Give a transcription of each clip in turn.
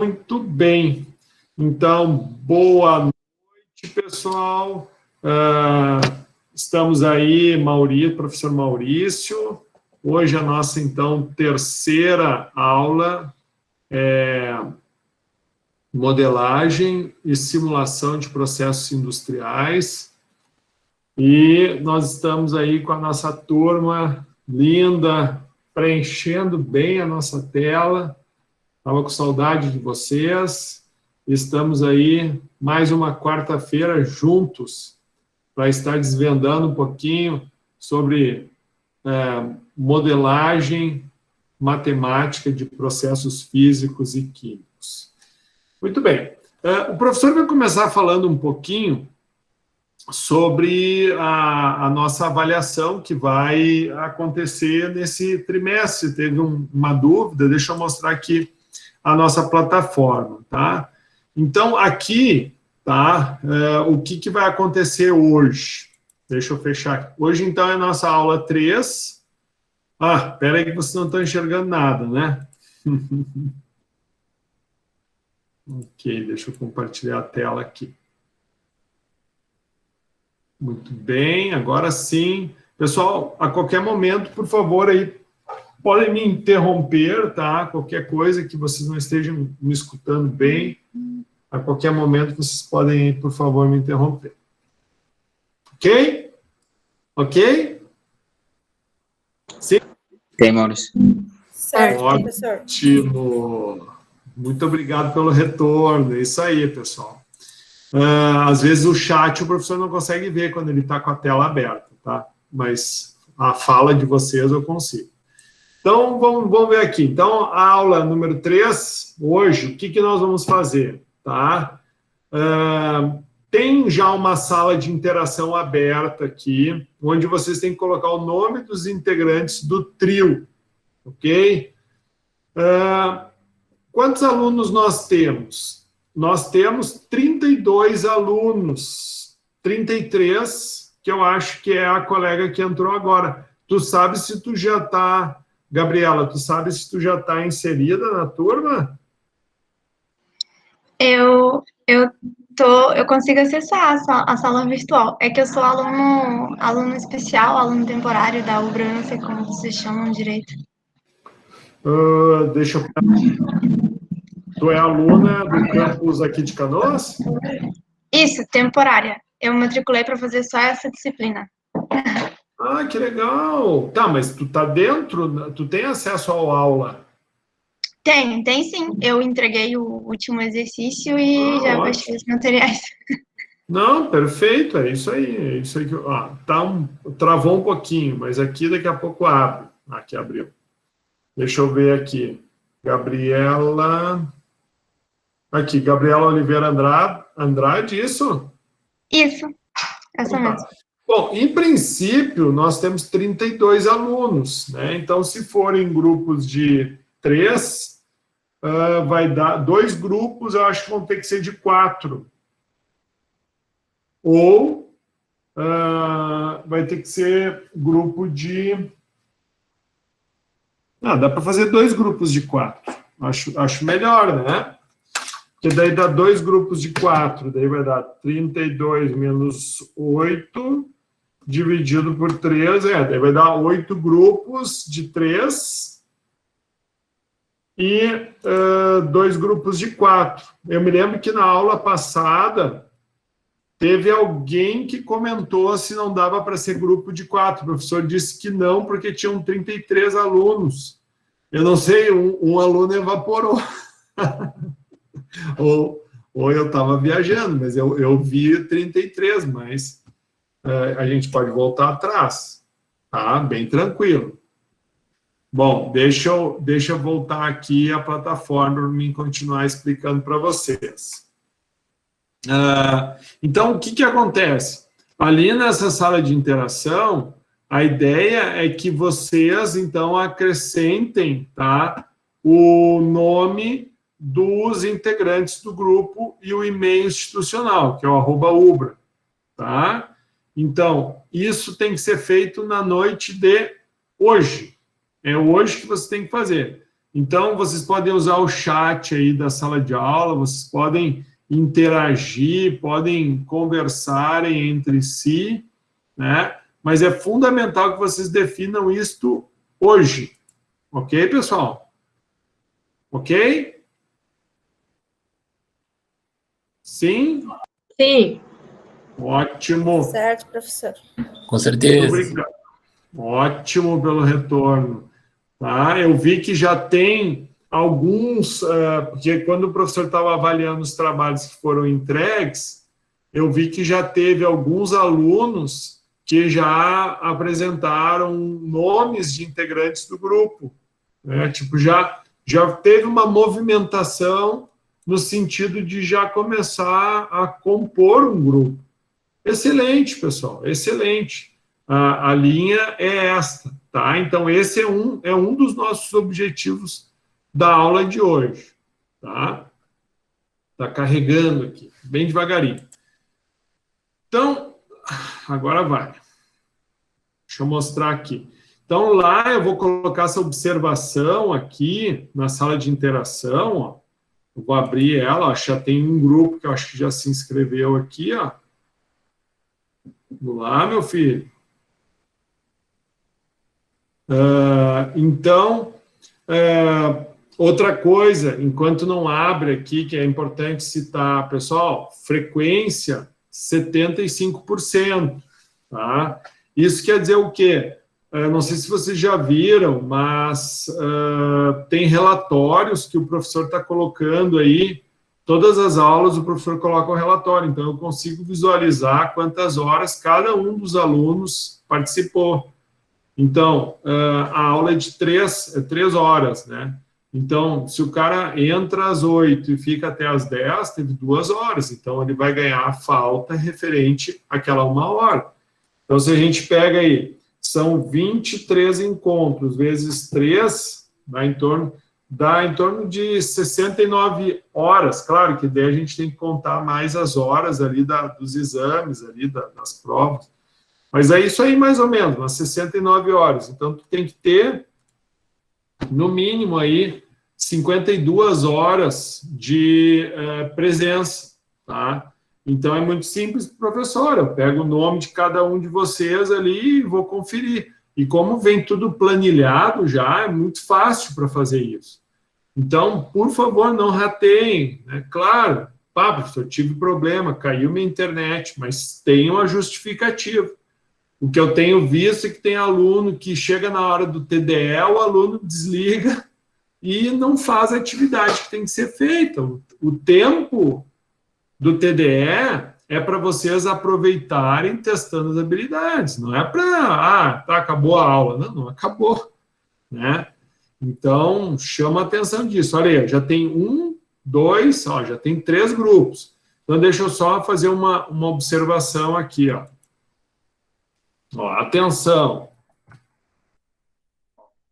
Muito bem. Então, boa noite, pessoal. Estamos aí, professor Maurício. Hoje a nossa, então, terceira aula é modelagem e simulação de processos industriais. E nós estamos aí com a nossa turma linda, preenchendo bem a nossa tela. Estava com saudade de vocês. Estamos aí mais uma quarta-feira juntos para estar desvendando um pouquinho sobre modelagem matemática de processos físicos e químicos. Muito bem. O professor vai começar falando um pouquinho sobre a nossa avaliação que vai acontecer nesse trimestre. Teve uma dúvida, deixa eu mostrar aqui a nossa plataforma, tá? Então, aqui, tá, o que vai acontecer hoje? Deixa eu fechar aqui. Hoje, então, é a nossa aula 3. Espera aí que vocês não estão enxergando nada, né? Ok, deixa eu compartilhar a tela aqui. Muito bem, agora sim. Pessoal, a qualquer momento, por favor, aí, podem me interromper, tá? Qualquer coisa que vocês não estejam me escutando bem, a qualquer momento vocês podem, por favor, me interromper. Ok? Ok? Sim? Tem, Maurício. Certo, professor. Ótimo. Muito obrigado pelo retorno. É isso aí, pessoal. Às vezes o chat o professor não consegue ver quando ele está com a tela aberta, tá? Mas a fala de vocês eu consigo. Então, vamos ver aqui. Então, a aula número 3, hoje, o que nós vamos fazer? Tá? Tem já uma sala de interação aberta aqui, onde vocês têm que colocar o nome dos integrantes do trio, ok? Quantos alunos nós temos? Nós temos 32 alunos, 33, que eu acho que é a colega que entrou agora. Tu sabe se tu já está... Gabriela, tu sabe se tu já está inserida na turma? Eu consigo acessar a sala virtual. É que eu sou aluno especial, aluno temporário da UBRA, não sei como vocês chamam direito. Deixa eu... Tu é aluna do campus aqui de Canoas? Isso, temporária. Eu matriculei para fazer só essa disciplina. Que legal! Tá, mas tu tá dentro, tu tem acesso à aula? Tem sim. Eu entreguei o último exercício e já baixei os materiais. Não, perfeito, é isso aí que travou um pouquinho, mas aqui daqui a pouco abre. Aqui abriu. Deixa eu ver aqui. Gabriela Oliveira Andrade, isso? Isso, essa mesmo. Bom, em princípio, nós temos 32 alunos, né? Então, se forem grupos de 3, vai dar 2 grupos, eu acho que vão ter que ser de 4. Ou vai ter que ser grupo de... dá para fazer 2 grupos de 4. Acho melhor, né? Porque daí dá 2 grupos de 4, daí vai dar 32 menos 8... dividido por 3, daí vai dar 8 grupos de 3 e 2 grupos de 4. Eu me lembro que na aula passada teve alguém que comentou se não dava para ser grupo de 4. O professor disse que não, porque tinham 33 alunos. Eu não sei, um aluno evaporou. ou eu estava viajando, mas eu vi 33, mas... a gente pode voltar atrás, tá? Bem tranquilo. Bom, deixa eu voltar aqui à plataforma para mim continuar explicando para vocês. Então, o que acontece? Ali nessa sala de interação, a ideia é que vocês, então, acrescentem, tá, o nome dos integrantes do grupo e o e-mail institucional, que é o @ubra, tá? Então, isso tem que ser feito na noite de hoje. É hoje que você tem que fazer. Então, vocês podem usar o chat aí da sala de aula, vocês podem interagir, podem conversarem entre si, né? Mas é fundamental que vocês definam isto hoje. Ok, pessoal? Ok? Sim? Sim. Ótimo. Certo, professor. Com certeza. Obrigado. Ótimo pelo retorno. Tá? Eu vi que já tem alguns, porque quando o professor estava avaliando os trabalhos que foram entregues, eu vi que já teve alguns alunos que já apresentaram nomes de integrantes do grupo. Né? Tipo, já teve uma movimentação no sentido de já começar a compor um grupo. Excelente, pessoal, excelente. A linha é esta, tá? Então, esse é um dos nossos objetivos da aula de hoje, tá? Tá carregando aqui, bem devagarinho. Então, agora vai. Deixa eu mostrar aqui. Então, lá eu vou colocar essa observação aqui na sala de interação, ó. Eu vou abrir ela, ó, já tem um grupo que eu acho que já se inscreveu aqui, ó. Vamos lá, meu filho. Então, outra coisa, enquanto não abre aqui, que é importante citar, pessoal, frequência 75%, tá? Isso quer dizer o quê? Não sei se vocês já viram, mas tem relatórios que o professor está colocando aí, todas as aulas o professor coloca um relatório, então eu consigo visualizar quantas horas cada um dos alunos participou. Então, a aula é de 3 horas, né? Então, se o cara entra às 8 e fica até às 10, teve 2 horas. Então, ele vai ganhar a falta referente àquela 1 hora. Então, se a gente pega aí, são 23 encontros vezes 3, dá em torno de 69 horas. Claro que daí a gente tem que contar mais as horas ali dos exames, ali das provas. Mas é isso aí, mais ou menos, umas 69 horas. Então, tu tem que ter, no mínimo, aí, 52 horas de presença, tá? Então, é muito simples, professor. Eu pego o nome de cada um de vocês ali e vou conferir. E como vem tudo planilhado já, é muito fácil para fazer isso. Então, por favor, não rateiem. Né? Claro, professor, tive problema, caiu minha internet, mas tem uma justificativa. O que eu tenho visto é que tem aluno que chega na hora do TDE, o aluno desliga e não faz a atividade que tem que ser feita. O tempo do TDE é para vocês aproveitarem testando as habilidades, não é para, acabou a aula. Não acabou, né? Então, chama a atenção disso. Olha aí, já tem 1, 2, já tem 3 grupos. Então, deixa eu só fazer uma observação aqui, ó. Atenção.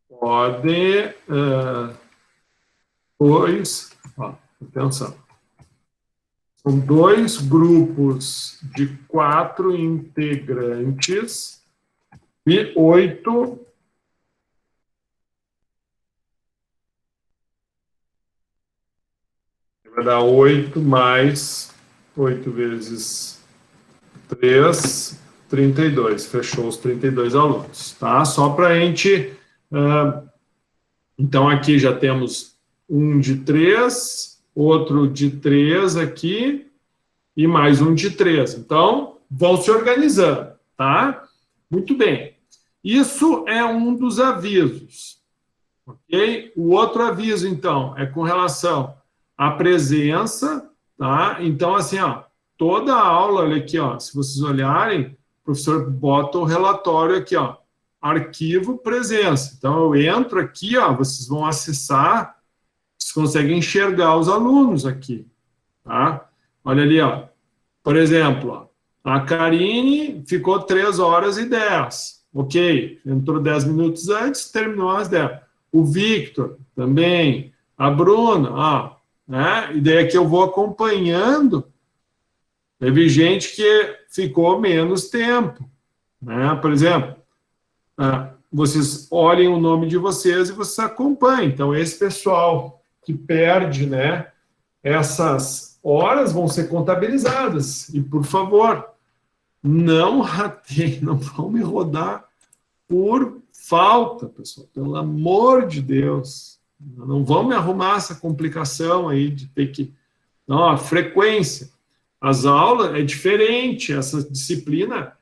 Pode... atenção. São 2 grupos de 4 integrantes e 8... Vai dar 8 mais 8 vezes 3... 32, fechou os 32 alunos, tá? Só para a gente... então, aqui já temos um de 3, outro de 3 aqui, e mais um de 3. Então, vão se organizando, tá? Muito bem. Isso é um dos avisos, ok? O outro aviso, então, é com relação à presença, tá? Então, assim, ó, toda a aula, olha aqui, ó, se vocês olharem, o professor bota o relatório aqui, ó, arquivo presença. Então, eu entro aqui, ó, vocês vão acessar, vocês conseguem enxergar os alunos aqui, tá? Olha ali, ó, por exemplo, ó, a Karine ficou 3 horas e 10, ok, entrou 10 minutos antes, terminou às 10. O Victor também, a Bruna, ó, né? E daí aqui eu vou acompanhando. Teve gente que ficou menos tempo, né? Por exemplo, vocês olhem o nome de vocês e vocês acompanhem. Então, esse pessoal que perde, né, essas horas vão ser contabilizadas. E, por favor, não rateiem, não vão me rodar por falta, pessoal. Pelo amor de Deus. Não vão me arrumar essa complicação aí de ter que... Não, a frequência. As aulas é diferente, essa disciplina...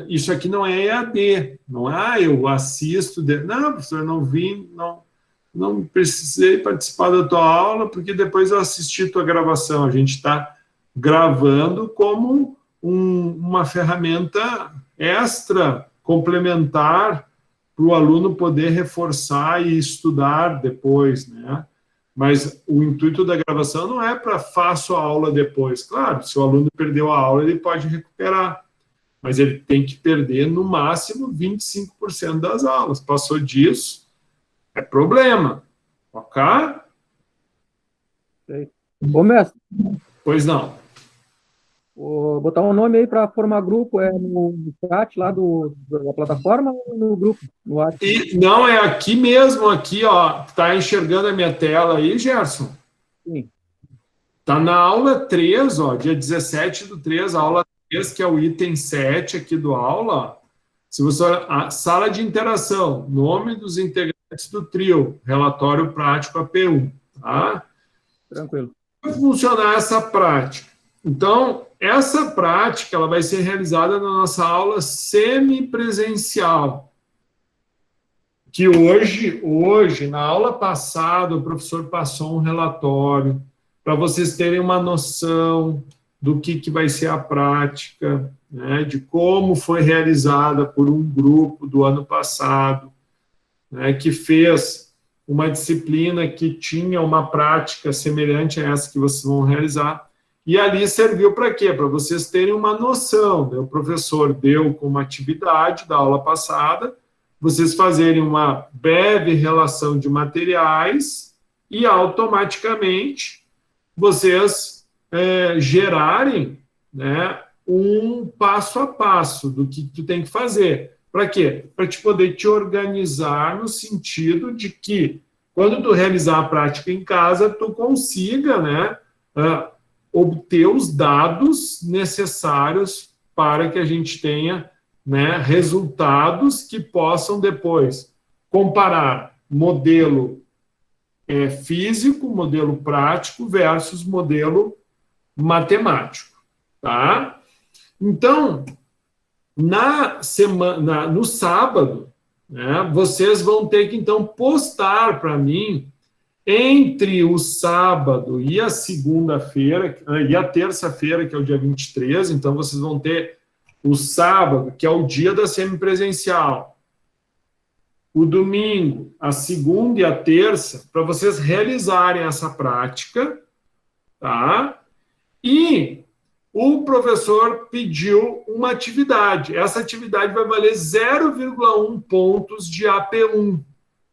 Isso aqui não é EAD, não é eu assisto... Não, professor, não vim, não precisei participar da tua aula, porque depois eu assisti tua gravação. A gente está gravando como uma ferramenta extra, complementar, para o aluno poder reforçar e estudar depois, né? Mas o intuito da gravação não é para faço a aula depois. Claro, se o aluno perdeu a aula, ele pode recuperar, mas ele tem que perder, no máximo, 25% das aulas. Passou disso, é problema. Ok? Ô, mestre. Pois não. Vou botar um nome aí para formar grupo, no chat lá da plataforma ou no grupo, no WhatsApp? E não, é aqui mesmo, aqui, ó. Tá enxergando a minha tela aí, Gerson? Sim. Tá na aula 3, ó, dia 17/3, aula 3, que é o item 7 aqui do aula, ó. Se você olhar, a sala de interação, nome dos integrantes do trio, relatório prático AP1, tá? Tranquilo. Como vai funcionar essa prática? Então, essa prática ela vai ser realizada na nossa aula semipresencial, que hoje, na aula passada, o professor passou um relatório para vocês terem uma noção do que vai ser a prática, né, de como foi realizada por um grupo do ano passado, né, que fez uma disciplina que tinha uma prática semelhante a essa que vocês vão realizar. E ali serviu para quê? Para vocês terem uma noção, né? O professor deu como atividade da aula passada, vocês fazerem uma breve relação de materiais e automaticamente vocês gerarem, né, um passo a passo do que tu tem que fazer. Para quê? Para te poder te organizar no sentido de que, quando tu realizar a prática em casa, tu consiga, né, obter os dados necessários para que a gente tenha, né, resultados que possam depois comparar modelo físico, modelo prático versus modelo matemático, tá? Então, no sábado, né, vocês vão ter que, então, postar para mim, entre o sábado e a segunda-feira, e a terça-feira, que é o dia 23, então vocês vão ter o sábado, que é o dia da semipresencial, o domingo, a segunda e a terça, para vocês realizarem essa prática, tá? E o professor pediu uma atividade. Essa atividade vai valer 0,1 pontos de AP1,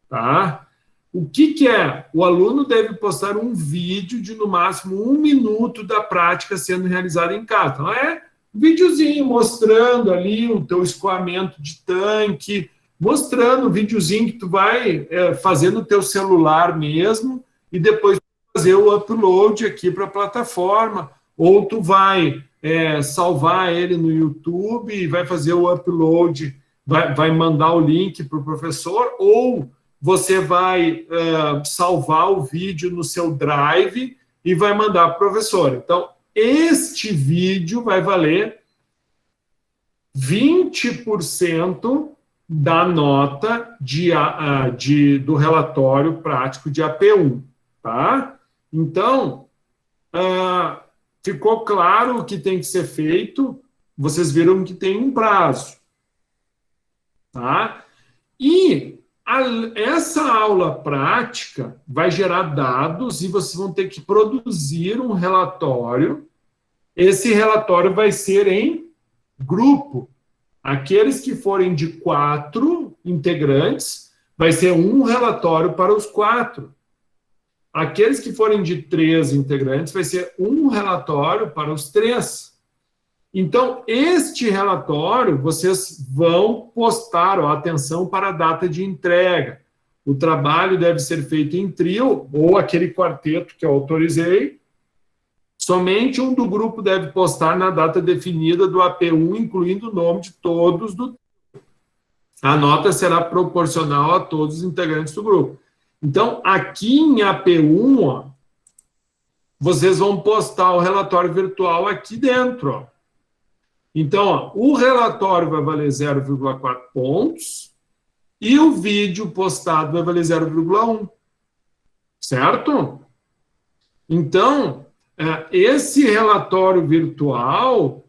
tá? O que é? O aluno deve postar um vídeo de, no máximo, 1 minuto da prática sendo realizada em casa. Então, um videozinho mostrando ali o teu escoamento de tanque, mostrando o videozinho que tu vai fazer no teu celular mesmo, e depois fazer o upload aqui para a plataforma, ou tu vai salvar ele no YouTube e vai fazer o upload, vai mandar o link para o professor, ou você vai salvar o vídeo no seu Drive e vai mandar para o professor. Então, este vídeo vai valer 20% da nota do relatório prático de AP1, tá? Então, ficou claro o que tem que ser feito, vocês viram que tem um prazo, tá? E essa aula prática vai gerar dados e vocês vão ter que produzir um relatório. Esse relatório vai ser em grupo. Aqueles que forem de 4 integrantes, vai ser um relatório para os 4. Aqueles que forem de 3 integrantes, vai ser um relatório para os 3. Então, este relatório, vocês vão postar, ó, atenção para a data de entrega. O trabalho deve ser feito em trio, ou aquele quarteto que eu autorizei. Somente um do grupo deve postar na data definida do AP1, incluindo o nome de todos do. A nota será proporcional a todos os integrantes do grupo. Então, aqui em AP1, ó, vocês vão postar o relatório virtual aqui dentro, ó. Então, ó, o relatório vai valer 0,4 pontos e o vídeo postado vai valer 0,1. Certo? Então, esse relatório virtual,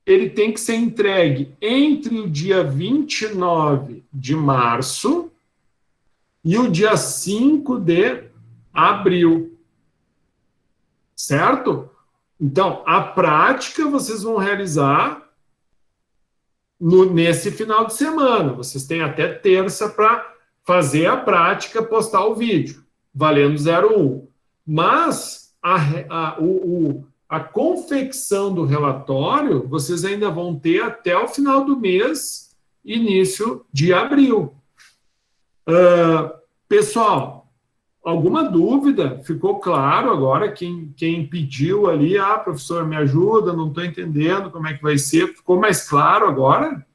ele tem que ser entregue entre o dia 29 de março e o dia 5 de abril. Certo? Então, a prática vocês vão realizar nesse final de semana. Vocês têm até terça para fazer a prática, postar o vídeo, valendo 0,1. Mas a confecção do relatório, vocês ainda vão ter até o final do mês, início de abril. Pessoal, alguma dúvida? Ficou claro agora? Quem pediu ali, professor, me ajuda, não estou entendendo como é que vai ser. Ficou mais claro agora?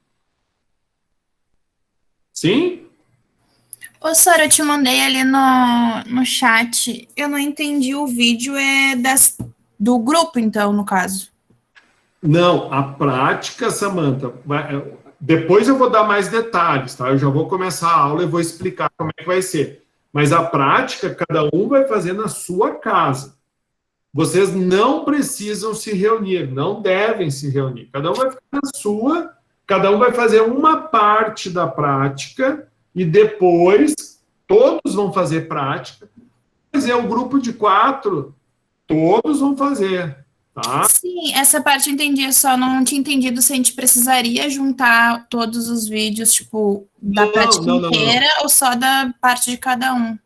Sim? Professor, eu te mandei ali no chat. Eu não entendi, o vídeo do grupo, então, no caso. Não, a prática, Samantha, depois eu vou dar mais detalhes, tá? Eu já vou começar a aula e vou explicar como é que vai ser. Mas a prática, cada um vai fazer na sua casa. Vocês não precisam se reunir, não devem se reunir. Cada um vai ficar na sua, cada um vai fazer uma parte da prática e depois todos vão fazer prática. Mas é um grupo de 4, todos vão fazer, tá? Sim, essa parte eu entendi, eu só não tinha entendido se a gente precisaria juntar todos os vídeos, tipo, da prática inteira ou só da parte de cada um.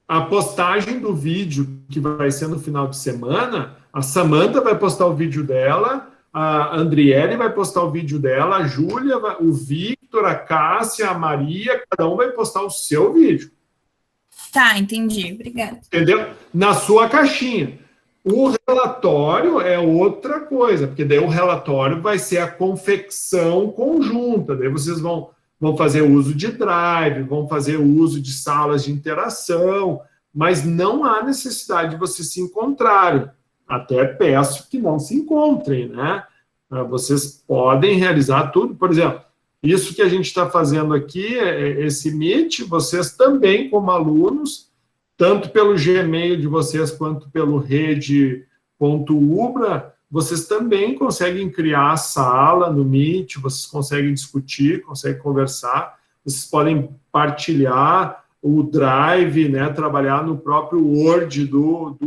A postagem do vídeo, que vai ser no final de semana, a Samantha vai postar o vídeo dela, a Andriele vai postar o vídeo dela, a Júlia, o Victor, a Cássia, a Maria, cada um vai postar o seu vídeo. Tá, entendi, obrigada. Entendeu? Na sua caixinha. O relatório é outra coisa, porque daí o relatório vai ser a confecção conjunta, daí vocês vão fazer uso de drive, vão fazer uso de salas de interação, mas não há necessidade de vocês se encontrarem. Até peço que não se encontrem, né? Vocês podem realizar tudo, por exemplo, isso que a gente está fazendo aqui, esse Meet, vocês também, como alunos, tanto pelo Gmail de vocês quanto pelo rede.ubra, vocês também conseguem criar a sala no Meet, vocês conseguem discutir, conseguem conversar, vocês podem partilhar o Drive, né, trabalhar no próprio Word do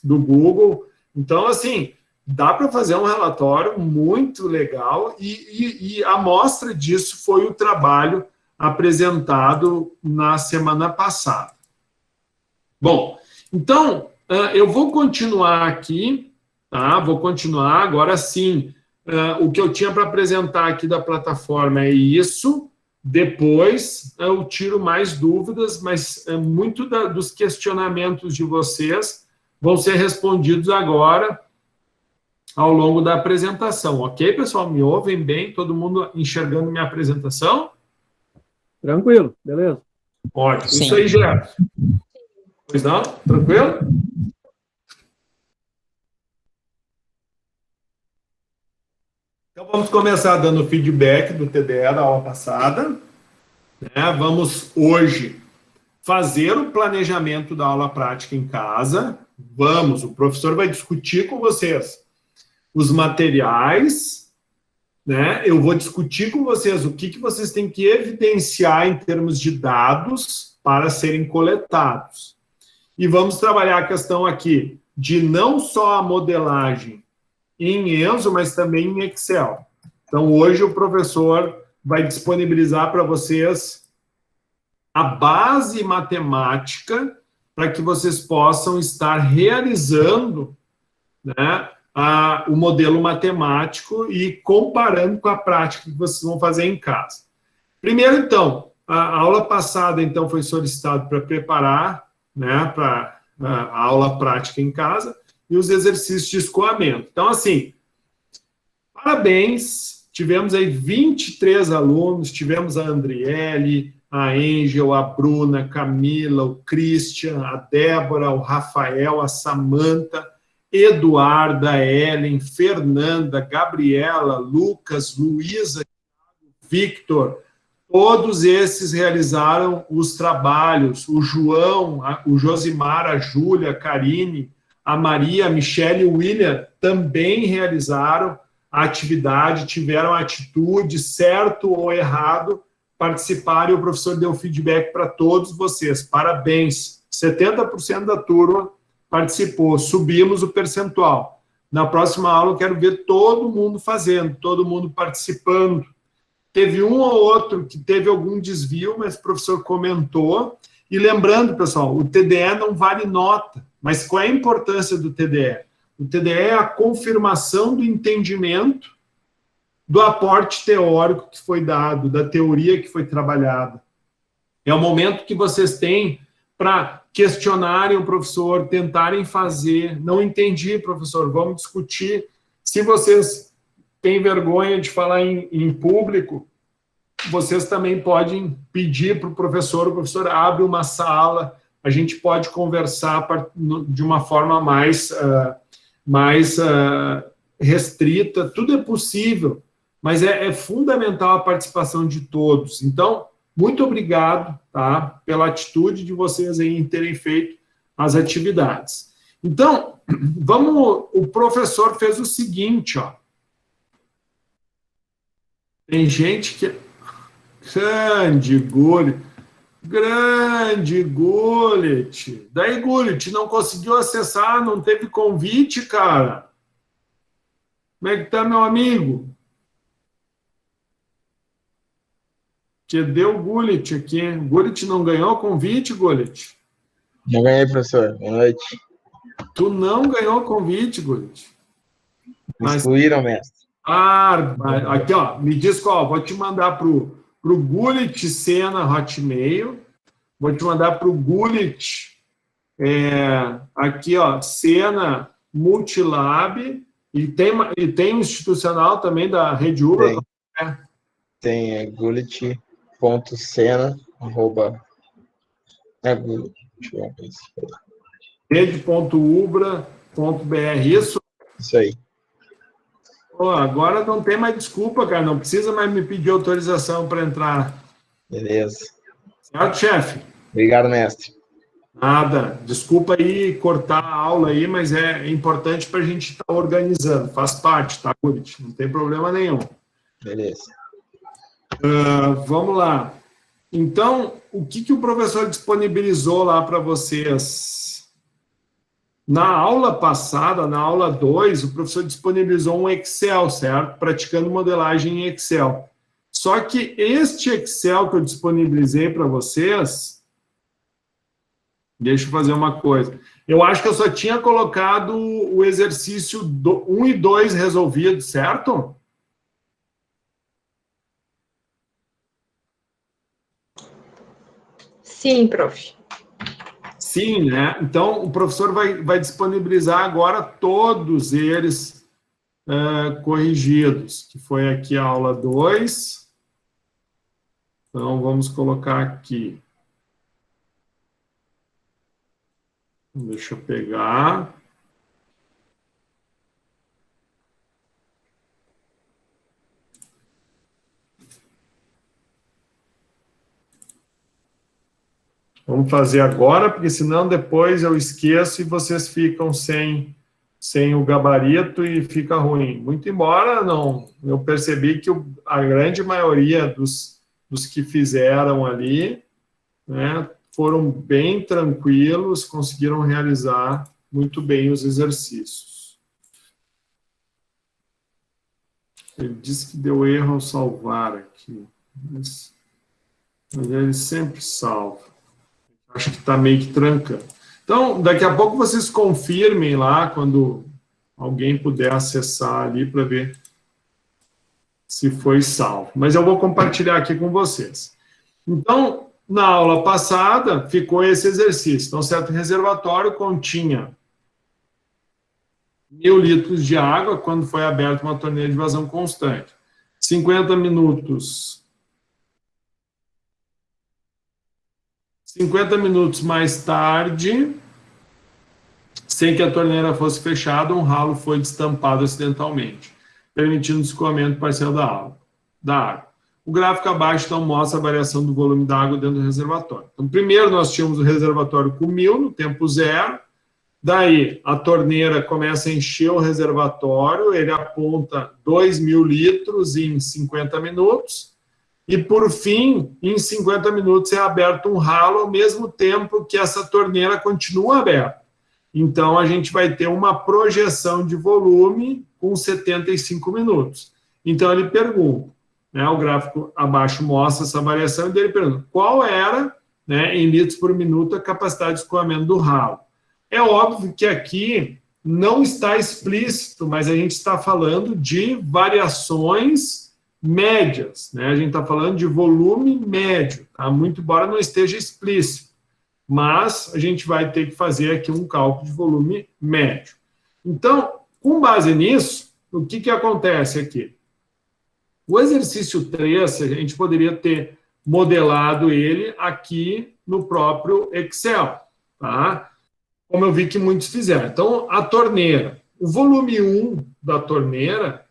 Google. Então, assim, dá para fazer um relatório muito legal e a amostra disso foi o trabalho apresentado na semana passada. Bom, então, eu vou continuar aqui, tá? Vou continuar, agora sim, o que eu tinha para apresentar aqui da plataforma é isso, depois eu tiro mais dúvidas, mas muito dos questionamentos de vocês vão ser respondidos agora ao longo da apresentação, ok, pessoal? Me ouvem bem? Todo mundo enxergando minha apresentação? Tranquilo, beleza. Ótimo, Sim. Isso aí, Gerson. Pois não? Tranquilo? Então, vamos começar dando feedback do TDE da aula passada. Né? Vamos, hoje, fazer o planejamento da aula prática em casa. O professor vai discutir com vocês os materiais, né? Eu vou discutir com vocês o que vocês têm que evidenciar em termos de dados para serem coletados. E vamos trabalhar a questão aqui de não só a modelagem em Enso, mas também em Excel. Então, hoje o professor vai disponibilizar para vocês a base matemática para que vocês possam estar realizando, né, o modelo matemático e comparando com a prática que vocês vão fazer em casa. Primeiro, então, a aula passada, então, foi solicitado para preparar, né, para a aula prática em casa e os exercícios de escoamento. Então, assim, parabéns, tivemos aí 23 alunos, tivemos a Andriele, a Angel, a Bruna, a Camila, o Christian, a Débora, o Rafael, a Samanta, Eduarda, a Ellen, Fernanda, Gabriela, Lucas, Luísa, Victor, todos esses realizaram os trabalhos, o João, o Josimar, a Júlia, a Karine, a Maria, a Michele e o William também realizaram a atividade, tiveram a atitude, certo ou errado, participaram e o professor deu feedback para todos vocês. Parabéns, 70% da turma participou, subimos o percentual. Na próxima aula eu quero ver todo mundo fazendo, todo mundo participando. Teve um ou outro que teve algum desvio, mas o professor comentou. E lembrando, pessoal, o TDE não vale nota. Mas qual é a importância do TDE? O TDE é a confirmação do entendimento do aporte teórico que foi dado, da teoria que foi trabalhada. É o momento que vocês têm para questionarem o professor, tentarem fazer. Não entendi, professor, vamos discutir. Se vocês têm vergonha de falar em público, vocês também podem pedir para o professor abre uma sala, a gente pode conversar de uma forma mais restrita, tudo é possível, mas é fundamental a participação de todos. Então, muito obrigado, tá, pela atitude de vocês aí em terem feito as atividades. Então, o professor fez o seguinte, ó. Tem gente que... Grande Gullit. Daí, Gullit, não conseguiu acessar, não teve convite, cara. Como é que tá, meu amigo? Que deu o Gullit aqui. Gullit não ganhou convite, Gullit? Não ganhei, professor. Boa noite. Tu não ganhou convite, Gullit? Me excluíram, mestre. Aqui, ó, me diz qual, vou te mandar pro Gullit Sena Hotmail, vou te mandar pro Gullit, aqui, ó, Sena Multilab, e tem um institucional também da Rede Ubra. Tem Gullit.sena, rede.ubra.br, isso? Isso aí. Agora não tem mais desculpa, cara. Não precisa mais me pedir autorização para entrar. Beleza. Certo, chefe? Obrigado, mestre. Nada. Desculpa aí cortar a aula aí, mas é importante para a gente estar organizando. Faz parte, tá, Gullit? Não tem problema nenhum. Beleza. Vamos lá. Então, o que o professor disponibilizou lá para vocês? Na aula passada, na aula 2, o professor disponibilizou um Excel, certo? Praticando modelagem em Excel. Só que este Excel que eu disponibilizei para vocês, deixa eu fazer uma coisa. Eu acho que eu só tinha colocado o exercício 1 e 2 resolvido, certo? Sim, prof. Sim, né? Então, o professor vai disponibilizar agora todos eles corrigidos, que foi aqui a aula 2. Então, vamos colocar aqui. Deixa eu pegar. Vamos fazer agora, porque senão depois eu esqueço e vocês ficam sem o gabarito e fica ruim. Muito embora não, eu percebi que a grande maioria dos que fizeram ali, né, foram bem tranquilos, conseguiram realizar muito bem os exercícios. Ele disse que deu erro ao salvar aqui, mas ele sempre salva. Acho que está meio que trancando. Então, daqui a pouco vocês confirmem lá, quando alguém puder acessar ali para ver se foi salvo. Mas eu vou compartilhar aqui com vocês. Então, na aula passada, ficou esse exercício. Então, certo reservatório continha 1.000 litros de água quando foi aberta uma torneira de vazão constante. 50 minutos mais tarde, sem que a torneira fosse fechada, um ralo foi destampado acidentalmente, permitindo o escoamento parcial da água. O gráfico abaixo, então, mostra a variação do volume da água dentro do reservatório. Então, primeiro nós tínhamos o reservatório com 1.000 no tempo zero, daí a torneira começa a encher o reservatório, ele aponta 2.000 litros em 50 minutos, e por fim, em 50 minutos é aberto um ralo ao mesmo tempo que essa torneira continua aberta. Então, a gente vai ter uma projeção de volume com 75 minutos. Então, ele pergunta, né, o gráfico abaixo mostra essa variação, e ele pergunta qual era, né, em litros por minuto, a capacidade de escoamento do ralo. É óbvio que aqui não está explícito, mas a gente está falando de variações médias, né? A gente está falando de volume médio, tá? Muito embora não esteja explícito, mas a gente vai ter que fazer aqui um cálculo de volume médio. Então, com base nisso, o que acontece aqui? O exercício 3, a gente poderia ter modelado ele aqui no próprio Excel, tá? Como eu vi que muitos fizeram. Então, a torneira, o volume 1 da torneira,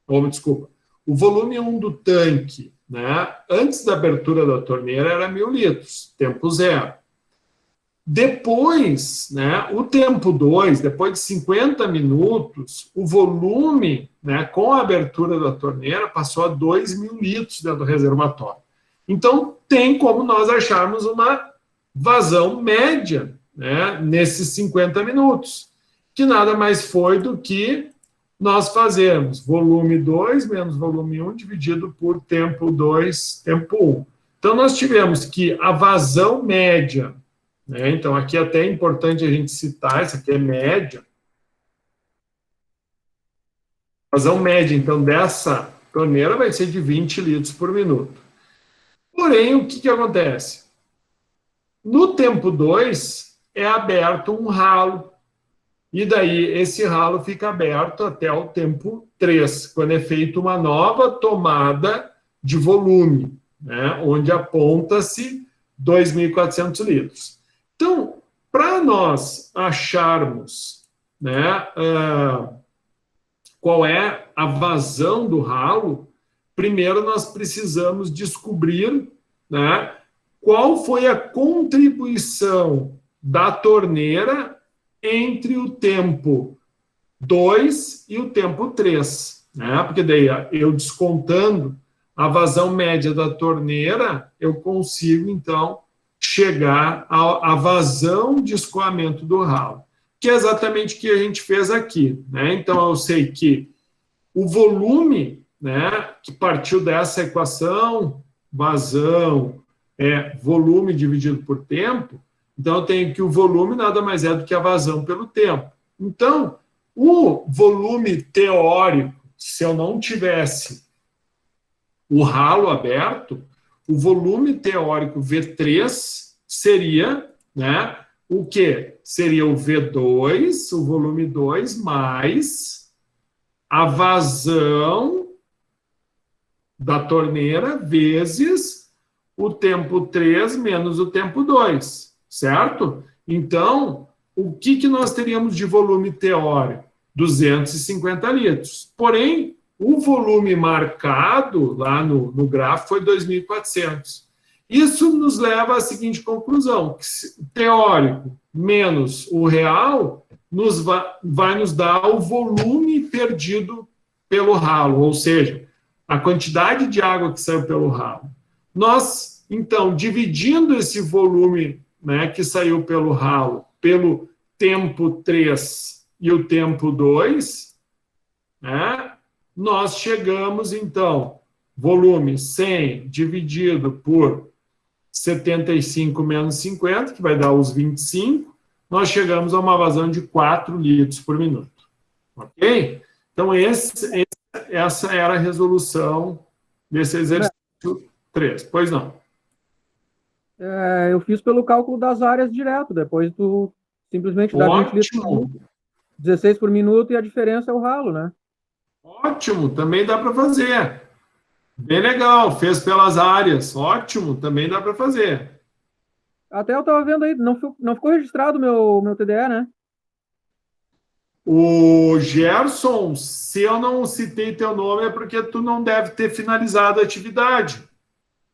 o volume 1 do tanque, né, antes da abertura da torneira era 1.000 litros, tempo zero. Depois, né, o tempo 2, depois de 50 minutos, o volume, né, com a abertura da torneira passou a 2.000 litros dentro do reservatório. Então, tem como nós acharmos uma vazão média, né, nesses 50 minutos, que nada mais foi do que nós fazermos volume 2 menos volume 1 dividido por tempo 2, tempo 1. Então, nós tivemos que a vazão média, né, então aqui até é importante a gente citar, essa aqui é média, a vazão média, então, dessa torneira vai ser de 20 litros por minuto. Porém, o que acontece? No tempo 2, é aberto um ralo, e daí esse ralo fica aberto até o tempo 3, quando é feita uma nova tomada de volume, né, onde aponta-se 2.400 litros. Então, para nós acharmos, né, qual é a vazão do ralo, primeiro nós precisamos descobrir, né, qual foi a contribuição da torneira entre o tempo 2 e o tempo 3, né? Porque daí, eu descontando a vazão média da torneira, eu consigo, então, chegar à vazão de escoamento do ralo, que é exatamente o que a gente fez aqui, né? Então, eu sei que o volume, né, que partiu dessa equação, vazão é volume dividido por tempo. Então, eu tenho que o volume nada mais é do que a vazão pelo tempo. Então, o volume teórico, se eu não tivesse o ralo aberto, o volume teórico V3 seria, né, o quê? Seria o V2, o volume 2, mais a vazão da torneira vezes o tempo 3 menos o tempo 2. Certo? Então, o que nós teríamos de volume teórico? 250 litros. Porém, o volume marcado lá no gráfico foi 2.400. Isso nos leva à seguinte conclusão, que o teórico menos o real vai nos dar o volume perdido pelo ralo, ou seja, a quantidade de água que saiu pelo ralo. Nós, então, dividindo esse volume, né, que saiu pelo ralo, pelo tempo 3 e o tempo 2, né, nós chegamos, então, volume 100 dividido por 75 menos 50, que vai dar os 25, nós chegamos a uma vazão de 4 litros por minuto. Ok? Então, essa era a resolução desse exercício 3. Pois não. Eu fiz pelo cálculo das áreas direto, depois tu simplesmente dá 20 litros por minuto, 16 por minuto, e a diferença é o ralo, né? Ótimo, também dá para fazer. Bem legal, fez pelas áreas. Ótimo, também dá para fazer. Até eu estava vendo aí, não ficou registrado meu TDE, né? O Gerson, se eu não citei teu nome, é porque tu não deve ter finalizado a atividade.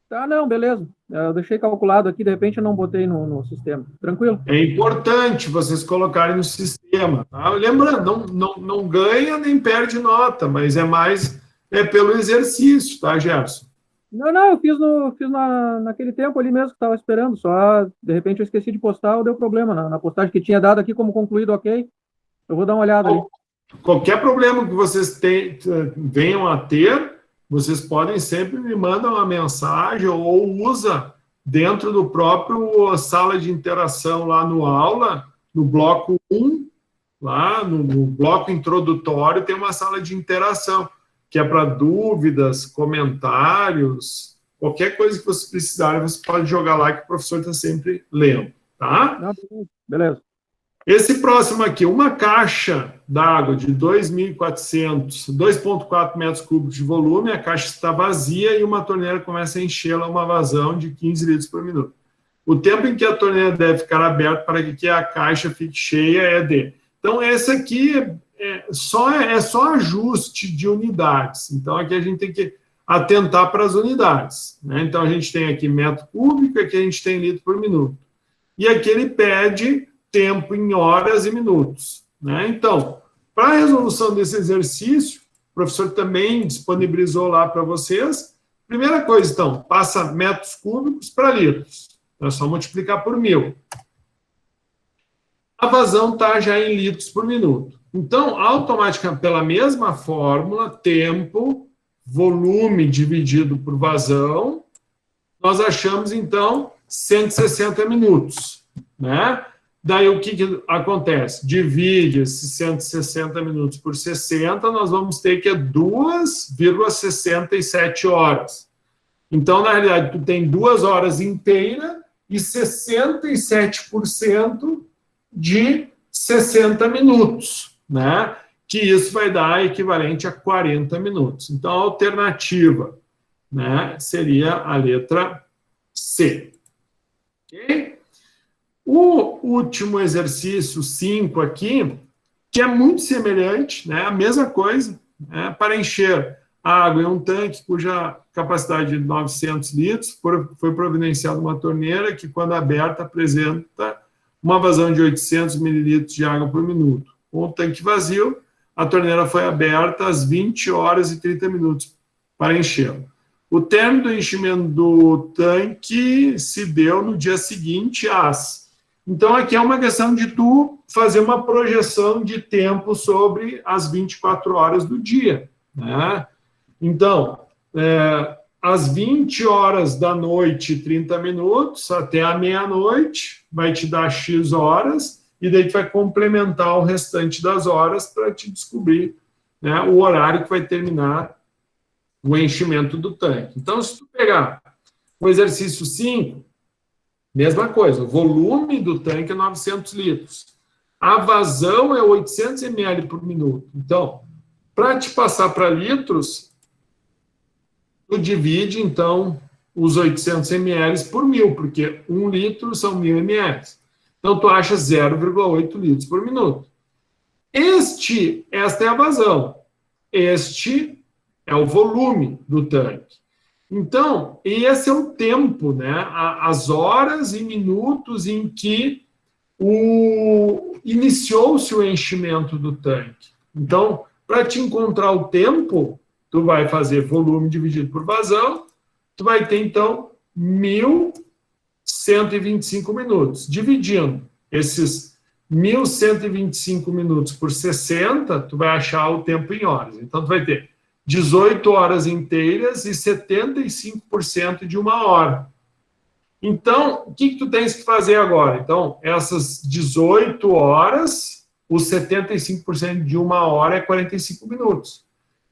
Tá, não, beleza. Eu deixei calculado aqui, de repente eu não botei no sistema. Tranquilo? É importante vocês colocarem no sistema. Tá? Lembrando, não ganha nem perde nota, mas é mais pelo exercício, tá, Gerson? Não, eu fiz naquele tempo ali mesmo que estava esperando, só de repente eu esqueci de postar ou deu problema na postagem que tinha dado aqui como concluído, ok? Eu vou dar uma olhada ali. Qualquer problema que vocês venham a ter, vocês podem sempre me mandar uma mensagem ou usa dentro do próprio sala de interação lá no aula, no bloco 1, lá no bloco introdutório tem uma sala de interação, que é para dúvidas, comentários, qualquer coisa que vocês precisarem, você pode jogar lá que o professor está sempre lendo, tá? Não, beleza. Esse próximo aqui, uma caixa d'água de 2.400, 2,4 metros cúbicos de volume, a caixa está vazia e uma torneira começa a enchê-la uma vazão de 15 litros por minuto. O tempo em que a torneira deve ficar aberta para que a caixa fique cheia é de... Então, esse aqui é só ajuste de unidades. Então, aqui a gente tem que atentar para as unidades, né? Então, a gente tem aqui metro cúbico, aqui a gente tem litro por minuto. E aqui ele pede tempo em horas e minutos, né? Então, para a resolução desse exercício, o professor também disponibilizou lá para vocês. Primeira coisa, então, passa metros cúbicos para litros. É só multiplicar por 1000. A vazão está já em litros por minuto. Então, automaticamente, pela mesma fórmula, tempo, volume dividido por vazão, nós achamos, então, 160 minutos, né? Daí, o que acontece? Divide esses 160 minutos por 60, nós vamos ter que 2,67 horas. Então, na realidade, tu tem 2 horas inteiras e 67% de 60 minutos, né? Que isso vai dar equivalente a 40 minutos. Então, a alternativa, né, seria a letra C. Ok? O último exercício 5 aqui, que é muito semelhante, né, a mesma coisa, né, para encher água em um tanque cuja capacidade de 900 litros, foi providenciada uma torneira que, quando aberta, apresenta uma vazão de 800 mililitros de água por minuto. Com o tanque vazio, a torneira foi aberta às 20 horas e 30 minutos para enchê-lo. O término do enchimento do tanque se deu no dia seguinte às... Então, aqui é uma questão de tu fazer uma projeção de tempo sobre as 24 horas do dia, né? Então, às 20 horas da noite, 30 minutos, até a meia-noite, vai te dar X horas, e daí tu vai complementar o restante das horas para te descobrir, né, o horário que vai terminar o enchimento do tanque. Então, se tu pegar o exercício 5, mesma coisa, o volume do tanque é 900 litros. A vazão é 800 ml por minuto. Então, para te passar para litros, tu divide, então, os 800 ml por 1000, porque 1 litro são 1000 ml. Então, tu acha 0,8 litros por minuto. Esta é a vazão. Este é o volume do tanque. Então, esse é o tempo, né? As horas e minutos em que iniciou-se o enchimento do tanque. Então, para te encontrar o tempo, tu vai fazer volume dividido por vazão, tu vai ter, então, 1.125 minutos. Dividindo esses 1.125 minutos por 60, tu vai achar o tempo em horas. Então, tu vai ter 18 horas inteiras e 75% de 1 hora. Então, o que tu tens que fazer agora? Então, essas 18 horas os 75% de 1 hora é 45 minutos.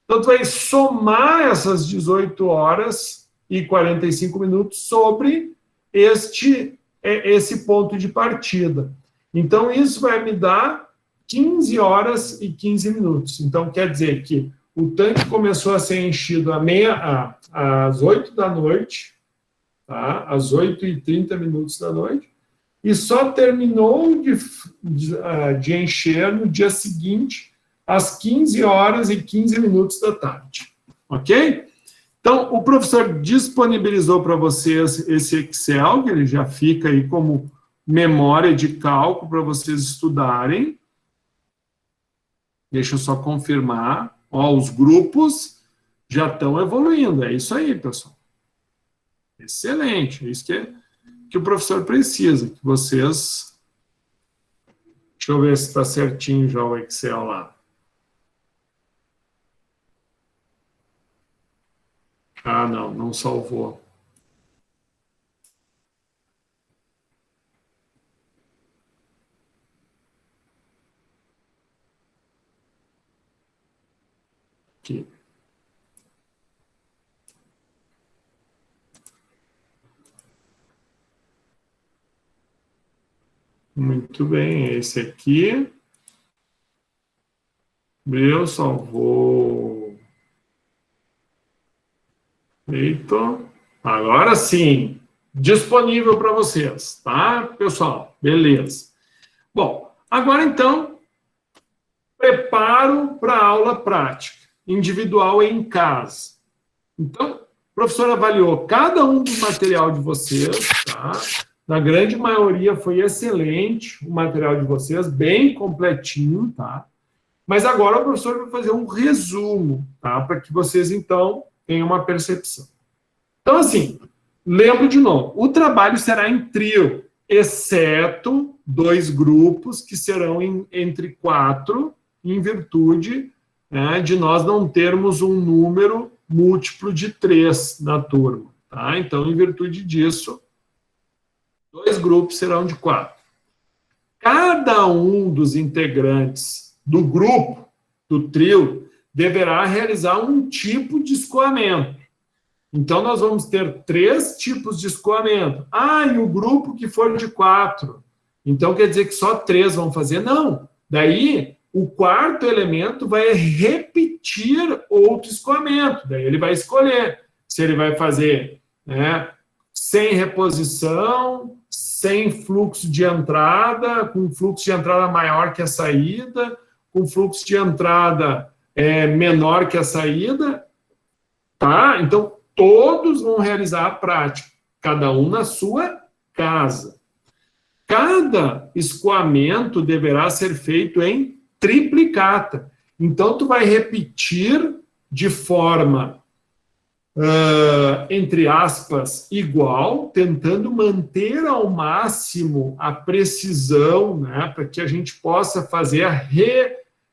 Então, tu vai somar essas 18 horas e 45 minutos sobre esse ponto de partida. Então, isso vai me dar 15 horas e 15 minutos. Então, quer dizer que o tanque começou a ser enchido às 8 da noite, tá? Às 8h30 da noite, e só terminou de encher no dia seguinte, às 15 horas e 15 minutos da tarde. Ok? Então, o professor disponibilizou para vocês esse Excel, que ele já fica aí como memória de cálculo para vocês estudarem. Deixa eu só confirmar. Ó, os grupos já estão evoluindo. É isso aí, pessoal. Excelente. É isso que o professor precisa, que vocês... Deixa eu ver se está certinho já o Excel lá. Ah, não salvou. Aqui. Muito bem, esse aqui. Meu, salvou. Feito. Agora sim, disponível para vocês, tá, pessoal? Beleza. Bom, agora então, preparo para a aula prática, individual em casa. Então, o professor avaliou cada um do material de vocês, tá? Na grande maioria foi excelente o material de vocês, bem completinho, tá? Mas agora o professor vai fazer um resumo, tá? Para que vocês, então, tenham uma percepção. Então, assim, lembro de novo, o trabalho será em trio, exceto 2 grupos, que serão entre 4, em virtude, né, de nós não termos um número múltiplo de 3 na turma, tá? Então, em virtude disso, 2 grupos serão de 4. Cada um dos integrantes do grupo, do trio, deverá realizar um tipo de escoamento. Então, nós vamos ter 3 tipos de escoamento. Ah, e o grupo que for de 4. Então, quer dizer que só 3 vão fazer? Não. Daí, o 4º elemento vai repetir outro escoamento. Daí, ele vai escolher se ele vai fazer, né, sem reposição, sem fluxo de entrada, com fluxo de entrada maior que a saída, com fluxo de entrada menor que a saída, tá? Então, todos vão realizar a prática, cada um na sua casa. Cada escoamento deverá ser feito em triplicata. Então, tu vai repetir de forma, entre aspas, igual, tentando manter ao máximo a precisão, né, para que a gente possa fazer a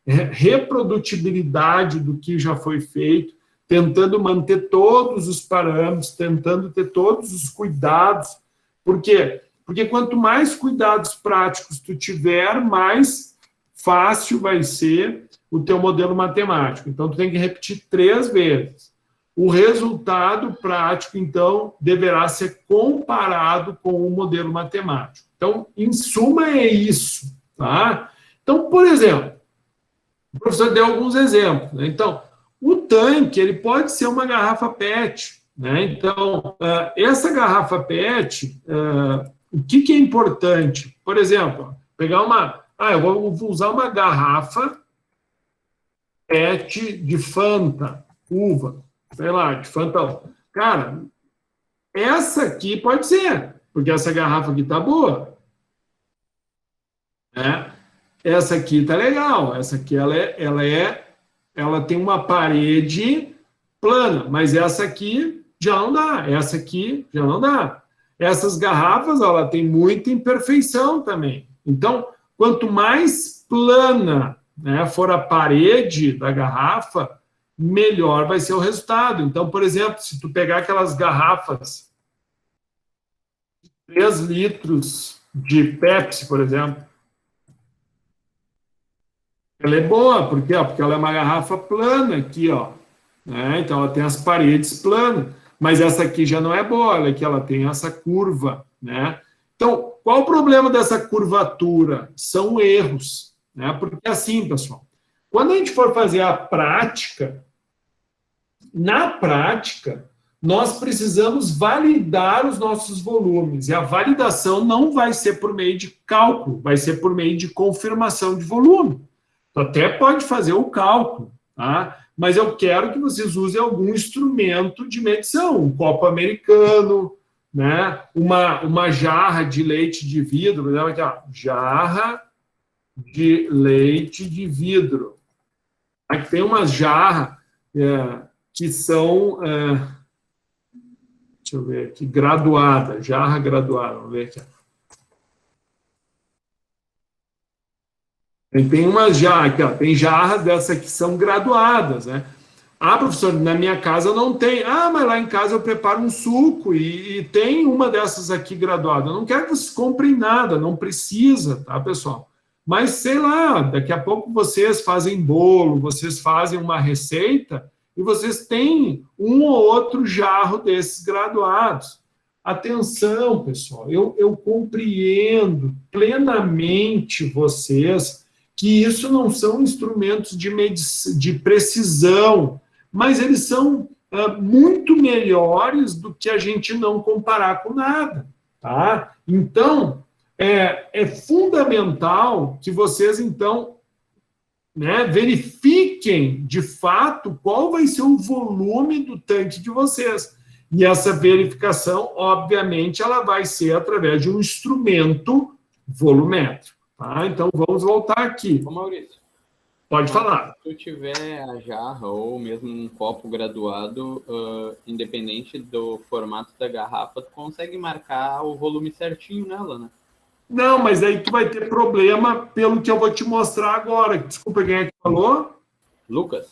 reprodutibilidade do que já foi feito, tentando manter todos os parâmetros, tentando ter todos os cuidados. Por quê? Porque quanto mais cuidados práticos tu tiver, mais fácil vai ser o teu modelo matemático. Então, tu tem que repetir 3 vezes. O resultado prático, então, deverá ser comparado com o modelo matemático. Então, em suma, é isso, tá? Então, por exemplo, o professor deu alguns exemplos, né? Então, o tanque, ele pode ser uma garrafa PET, né? Então, essa garrafa PET, o que é importante? Por exemplo, pegar eu vou usar uma garrafa PET de Fanta, uva, sei lá, de Fanta. Cara, essa aqui pode ser, porque essa garrafa aqui tá boa, né? Essa aqui tá legal, essa aqui ela tem uma parede plana, mas essa aqui já não dá, essa aqui já não dá. Essas garrafas, ela tem muita imperfeição também. Então, quanto mais plana, né, for a parede da garrafa, melhor vai ser o resultado. Então, por exemplo, se tu pegar aquelas garrafas de 3 litros de Pepsi, por exemplo, Ela é boa, por quê? Porque ela é uma garrafa plana aqui, ó. Né? Então, ela tem as paredes planas. Mas essa aqui já não é boa, olha que ela tem essa curva, né? Então, qual o problema dessa curvatura? São erros, né? Porque assim, pessoal, quando a gente for fazer a prática, na prática, nós precisamos validar os nossos volumes. E a validação não vai ser por meio de cálculo, vai ser por meio de confirmação de volume. Então, até pode fazer o cálculo, tá? Mas eu quero que vocês usem algum instrumento de medição, um copo americano, né? Uma jarra de leite de vidro, por exemplo, aqui, ó, jarra de leite de vidro. Aqui tem umas jarras que são, deixa eu ver aqui, graduada, jarra graduada, vamos ver aqui. Tem umas jarras aqui, ó, tem jarras dessas que são graduadas, né? Ah, professor, na minha casa não tem. Ah, mas lá em casa eu preparo um suco e tem uma dessas aqui graduada. Eu não quero que vocês comprem nada, não precisa, tá, pessoal? Mas, sei lá, daqui a pouco vocês fazem bolo, vocês fazem uma receita e vocês têm um ou outro jarro desses graduados. Atenção, pessoal, eu compreendo plenamente vocês que isso não são instrumentos de precisão, mas eles são muito melhores do que a gente não comparar com nada, tá? Então, é fundamental que vocês, então, né, verifiquem, de fato, qual vai ser o volume do tanque de vocês. E essa verificação, obviamente, ela vai ser através de um instrumento volumétrico. Tá? Então, vamos voltar aqui. Ô, Maurício. Pode falar. Se tu tiver a jarra ou mesmo um copo graduado, independente do formato da garrafa, tu consegue marcar o volume certinho nela, né? Não, mas aí tu vai ter problema pelo que eu vou te mostrar agora. Desculpa, quem é que falou? Lucas.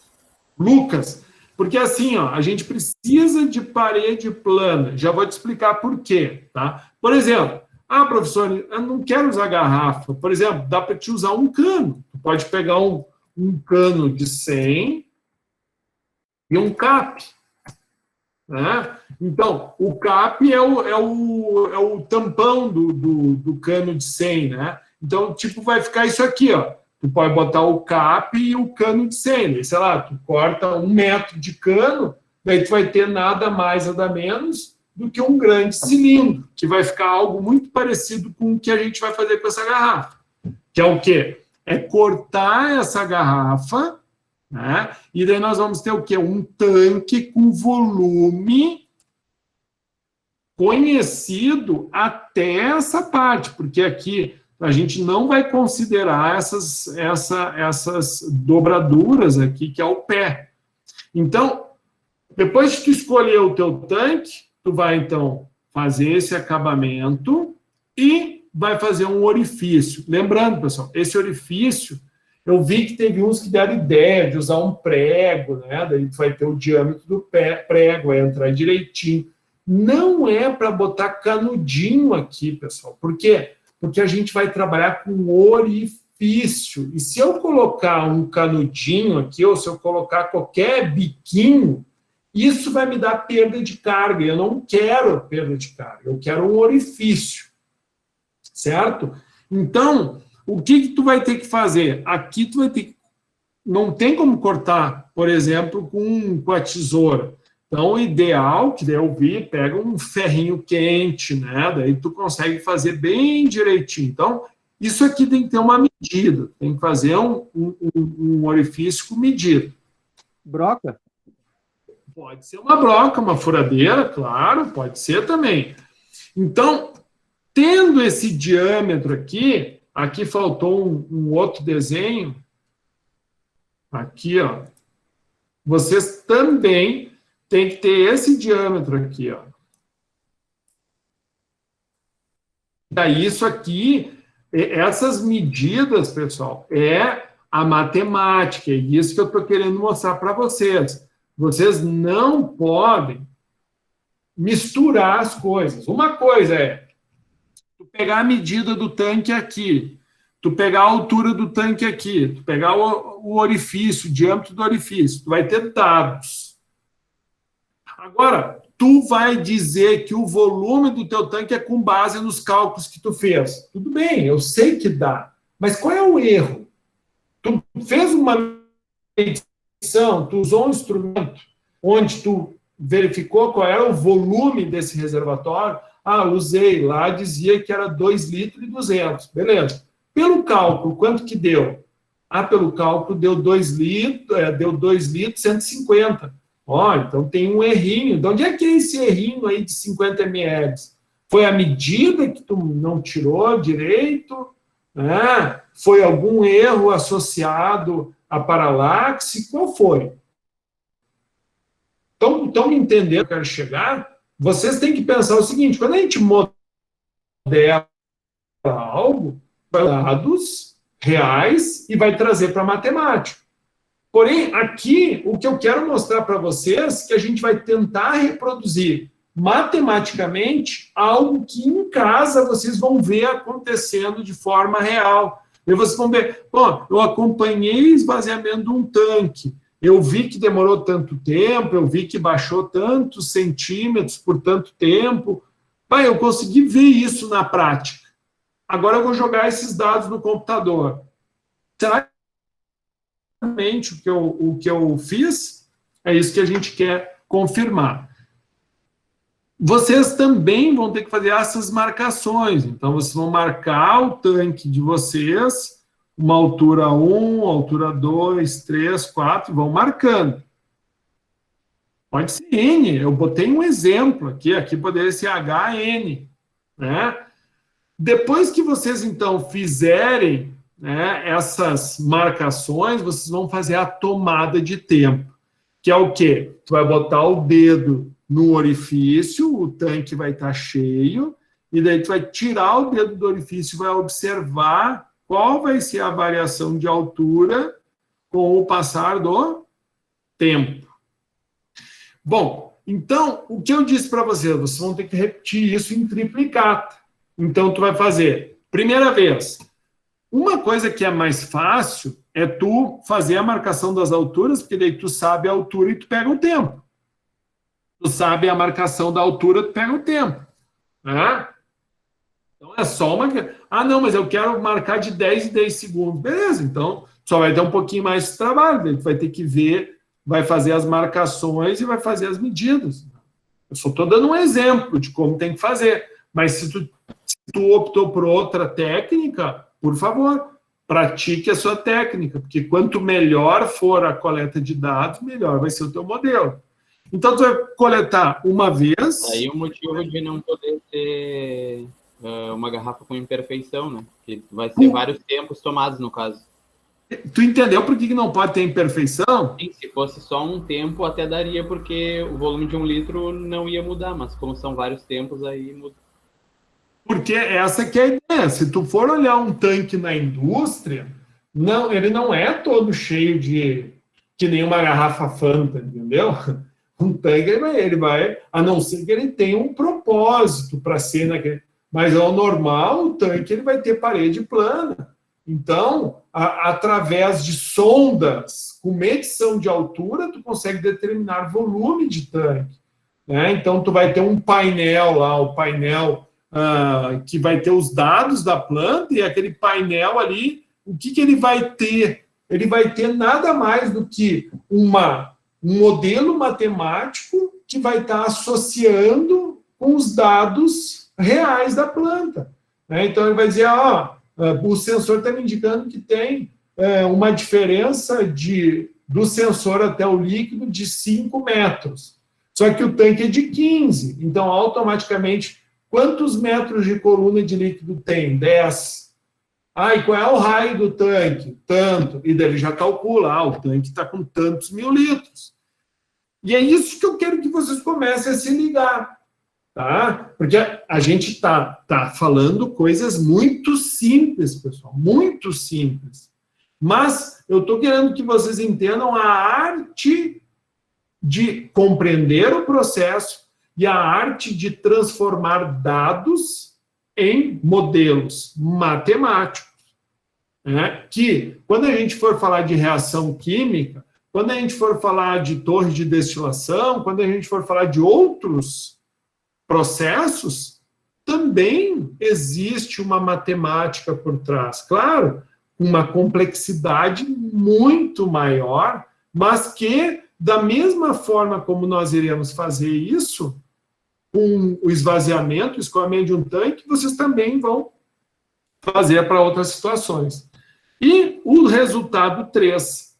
Lucas. Porque assim, ó, a gente precisa de parede plana. Já vou te explicar por quê, tá? Por exemplo, ah, professor, eu não quero usar garrafa. Por exemplo, dá para te usar um cano. Tu pode pegar um cano de 100 e um cap. Né? Então, o cap é o tampão do cano de 100, né? Então, tipo, vai ficar isso aqui, ó. Tu pode botar o cap e o cano de 100. Sei lá, tu corta 1 metro de cano, daí tu vai ter nada mais, nada menos do que um grande cilindro, que vai ficar algo muito parecido com o que a gente vai fazer com essa garrafa. Que é o quê? É cortar essa garrafa, né? E daí nós vamos ter o quê? Um tanque com volume conhecido até essa parte, porque aqui a gente não vai considerar essas dobraduras aqui, que é o pé. Então, depois que tu escolher o teu tanque, tu vai, então, fazer esse acabamento e vai fazer um orifício. Lembrando, pessoal, esse orifício, eu vi que teve uns que deram ideia de usar um prego, né? Daí tu vai ter o diâmetro do prego, vai entrar direitinho. Não é para botar canudinho aqui, pessoal. Por quê? Porque a gente vai trabalhar com orifício. E se eu colocar um canudinho aqui, ou se eu colocar qualquer biquinho, isso vai me dar perda de carga. Eu não quero perda de carga, eu quero um orifício. Certo? Então, o que tu vai ter que fazer? Aqui tu vai ter que... Não tem como cortar, por exemplo, com a tesoura. Então, o ideal, que daí eu vi, pega um ferrinho quente, né? Daí tu consegue fazer bem direitinho. Então, isso aqui tem que ter uma medida. Tem que fazer um orifício com medida. Broca? Pode ser uma broca, uma furadeira, claro, pode ser também. Então, tendo esse diâmetro aqui faltou um outro desenho. Aqui, ó. Vocês também têm que ter esse diâmetro aqui, ó. Daí, isso aqui, essas medidas, pessoal, é a matemática. É isso que eu estou querendo mostrar para vocês. Vocês não podem misturar as coisas. Uma coisa é tu pegar a medida do tanque aqui, tu pegar a altura do tanque aqui, tu pegar o orifício, o diâmetro do orifício, tu vai ter dados. Agora, tu vai dizer que o volume do teu tanque é com base nos cálculos que tu fez. Tudo bem, eu sei que dá, mas qual é o erro? Tu fez uma medição, tu usou um instrumento onde tu verificou qual era o volume desse reservatório. Ah, usei, lá dizia que era 2,2 litros. Beleza. Pelo cálculo, quanto que deu? Ah, pelo cálculo deu 2 litros, deu 2 litros 150. Ó, então tem um errinho. De onde é que é esse errinho aí de 50 ml? Foi a medida que tu não tirou direito? Né? Foi algum erro associado à paralaxe? Qual foi? Então me entender, eu quero chegar. Vocês têm que pensar o seguinte: quando a gente modela algo, vai dar dados reais e vai trazer para a matemática. Porém, aqui, o que eu quero mostrar para vocês é que a gente vai tentar reproduzir matematicamente algo que em casa vocês vão ver acontecendo de forma real. E vocês vão ver, bom, eu acompanhei o esvaziamento de um tanque, eu vi que demorou tanto tempo, eu vi que baixou tantos centímetros por tanto tempo. Pai, eu consegui ver isso na prática. Agora eu vou jogar esses dados no computador. Será que realmente o que eu fiz é isso que a gente quer confirmar? Vocês também vão ter que fazer essas marcações. Então, vocês vão marcar o tanque de vocês, uma altura 1, altura 2, 3, 4, e vão marcando. Pode ser N, eu botei um exemplo aqui poderia ser HN, né? Depois que vocês, então, fizerem, né, essas marcações, vocês vão fazer a tomada de tempo, que é o quê? Tu vai botar o dedo no orifício, o tanque vai estar cheio, e daí tu vai tirar o dedo do orifício e vai observar qual vai ser a variação de altura com o passar do tempo. Bom, então, o que eu disse para vocês vão ter que repetir isso em triplicata. Então, tu vai fazer, primeira vez, uma coisa que é mais fácil é tu fazer a marcação das alturas, porque daí tu sabe a altura e tu pega o tempo. Tu sabe a marcação da altura, tu pega o tempo. Né? Então, é só uma... Ah, não, mas eu quero marcar de 10 em 10 segundos. Beleza, então, só vai ter um pouquinho mais de trabalho. Daí tu vai ter que ver, vai fazer as marcações e vai fazer as medidas. Eu só estou dando um exemplo de como tem que fazer. Mas se tu optou por outra técnica, por favor, pratique a sua técnica, porque quanto melhor for a coleta de dados, melhor vai ser o teu modelo. Então, tu vai coletar uma vez... Aí o motivo de não poder ter uma garrafa com imperfeição, né? Que vai ser vários tempos tomados, no caso. Tu entendeu por que não pode ter imperfeição? Sim, se fosse só um tempo, até daria, porque o volume de 1 litro não ia mudar, mas como são vários tempos, aí muda. Porque essa que é a ideia. Se tu for olhar um tanque na indústria, não, ele não é todo cheio de... que nem uma garrafa Fanta, entendeu? Um tanque, ele vai... A não ser que ele tenha um propósito para ser naquele... Mas, ao normal, o tanque ele vai ter parede plana. Então, através de sondas com medição de altura, tu consegue determinar volume de tanque. Né? Então, tu vai ter um painel lá, o painel... que vai ter os dados da planta, e aquele painel ali, o que ele vai ter? Ele vai ter nada mais do que um modelo matemático que vai estar associando com os dados reais da planta. Né? Então, ele vai dizer, o sensor está me indicando que tem uma diferença do sensor até o líquido de 5 metros. Só que o tanque é de 15, então, automaticamente, quantos metros de coluna de líquido tem? 10. E qual é o raio do tanque? Tanto. E daí ele já calcula, o tanque está com tantos 1000 litros. E é isso que eu quero que vocês comecem a se ligar. Tá? Porque a gente tá falando coisas muito simples, pessoal, muito simples. Mas eu estou querendo que vocês entendam a arte de compreender o processo e a arte de transformar dados em modelos matemáticos. né, que quando a gente for falar de reação química, quando a gente for falar de torre de destilação, quando a gente for falar de outros processos, também existe uma matemática por trás. Claro, uma complexidade muito maior, mas que, da mesma forma como nós iremos fazer isso, com o esvaziamento, o escoamento de um tanque, vocês também vão fazer para outras situações. E o resultado 3.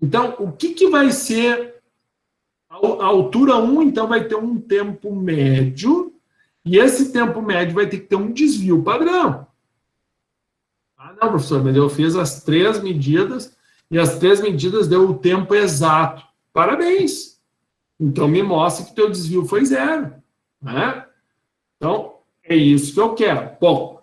Então, o que vai ser? A altura 1, então, vai ter um tempo médio, e esse tempo médio vai ter que ter um desvio padrão. Ah, não, professor, mas eu fiz as 3 medidas, e as 3 medidas deu o tempo exato. Parabéns! Então, me mostra que o teu desvio foi 0. Né? Então, é isso que eu quero. Bom,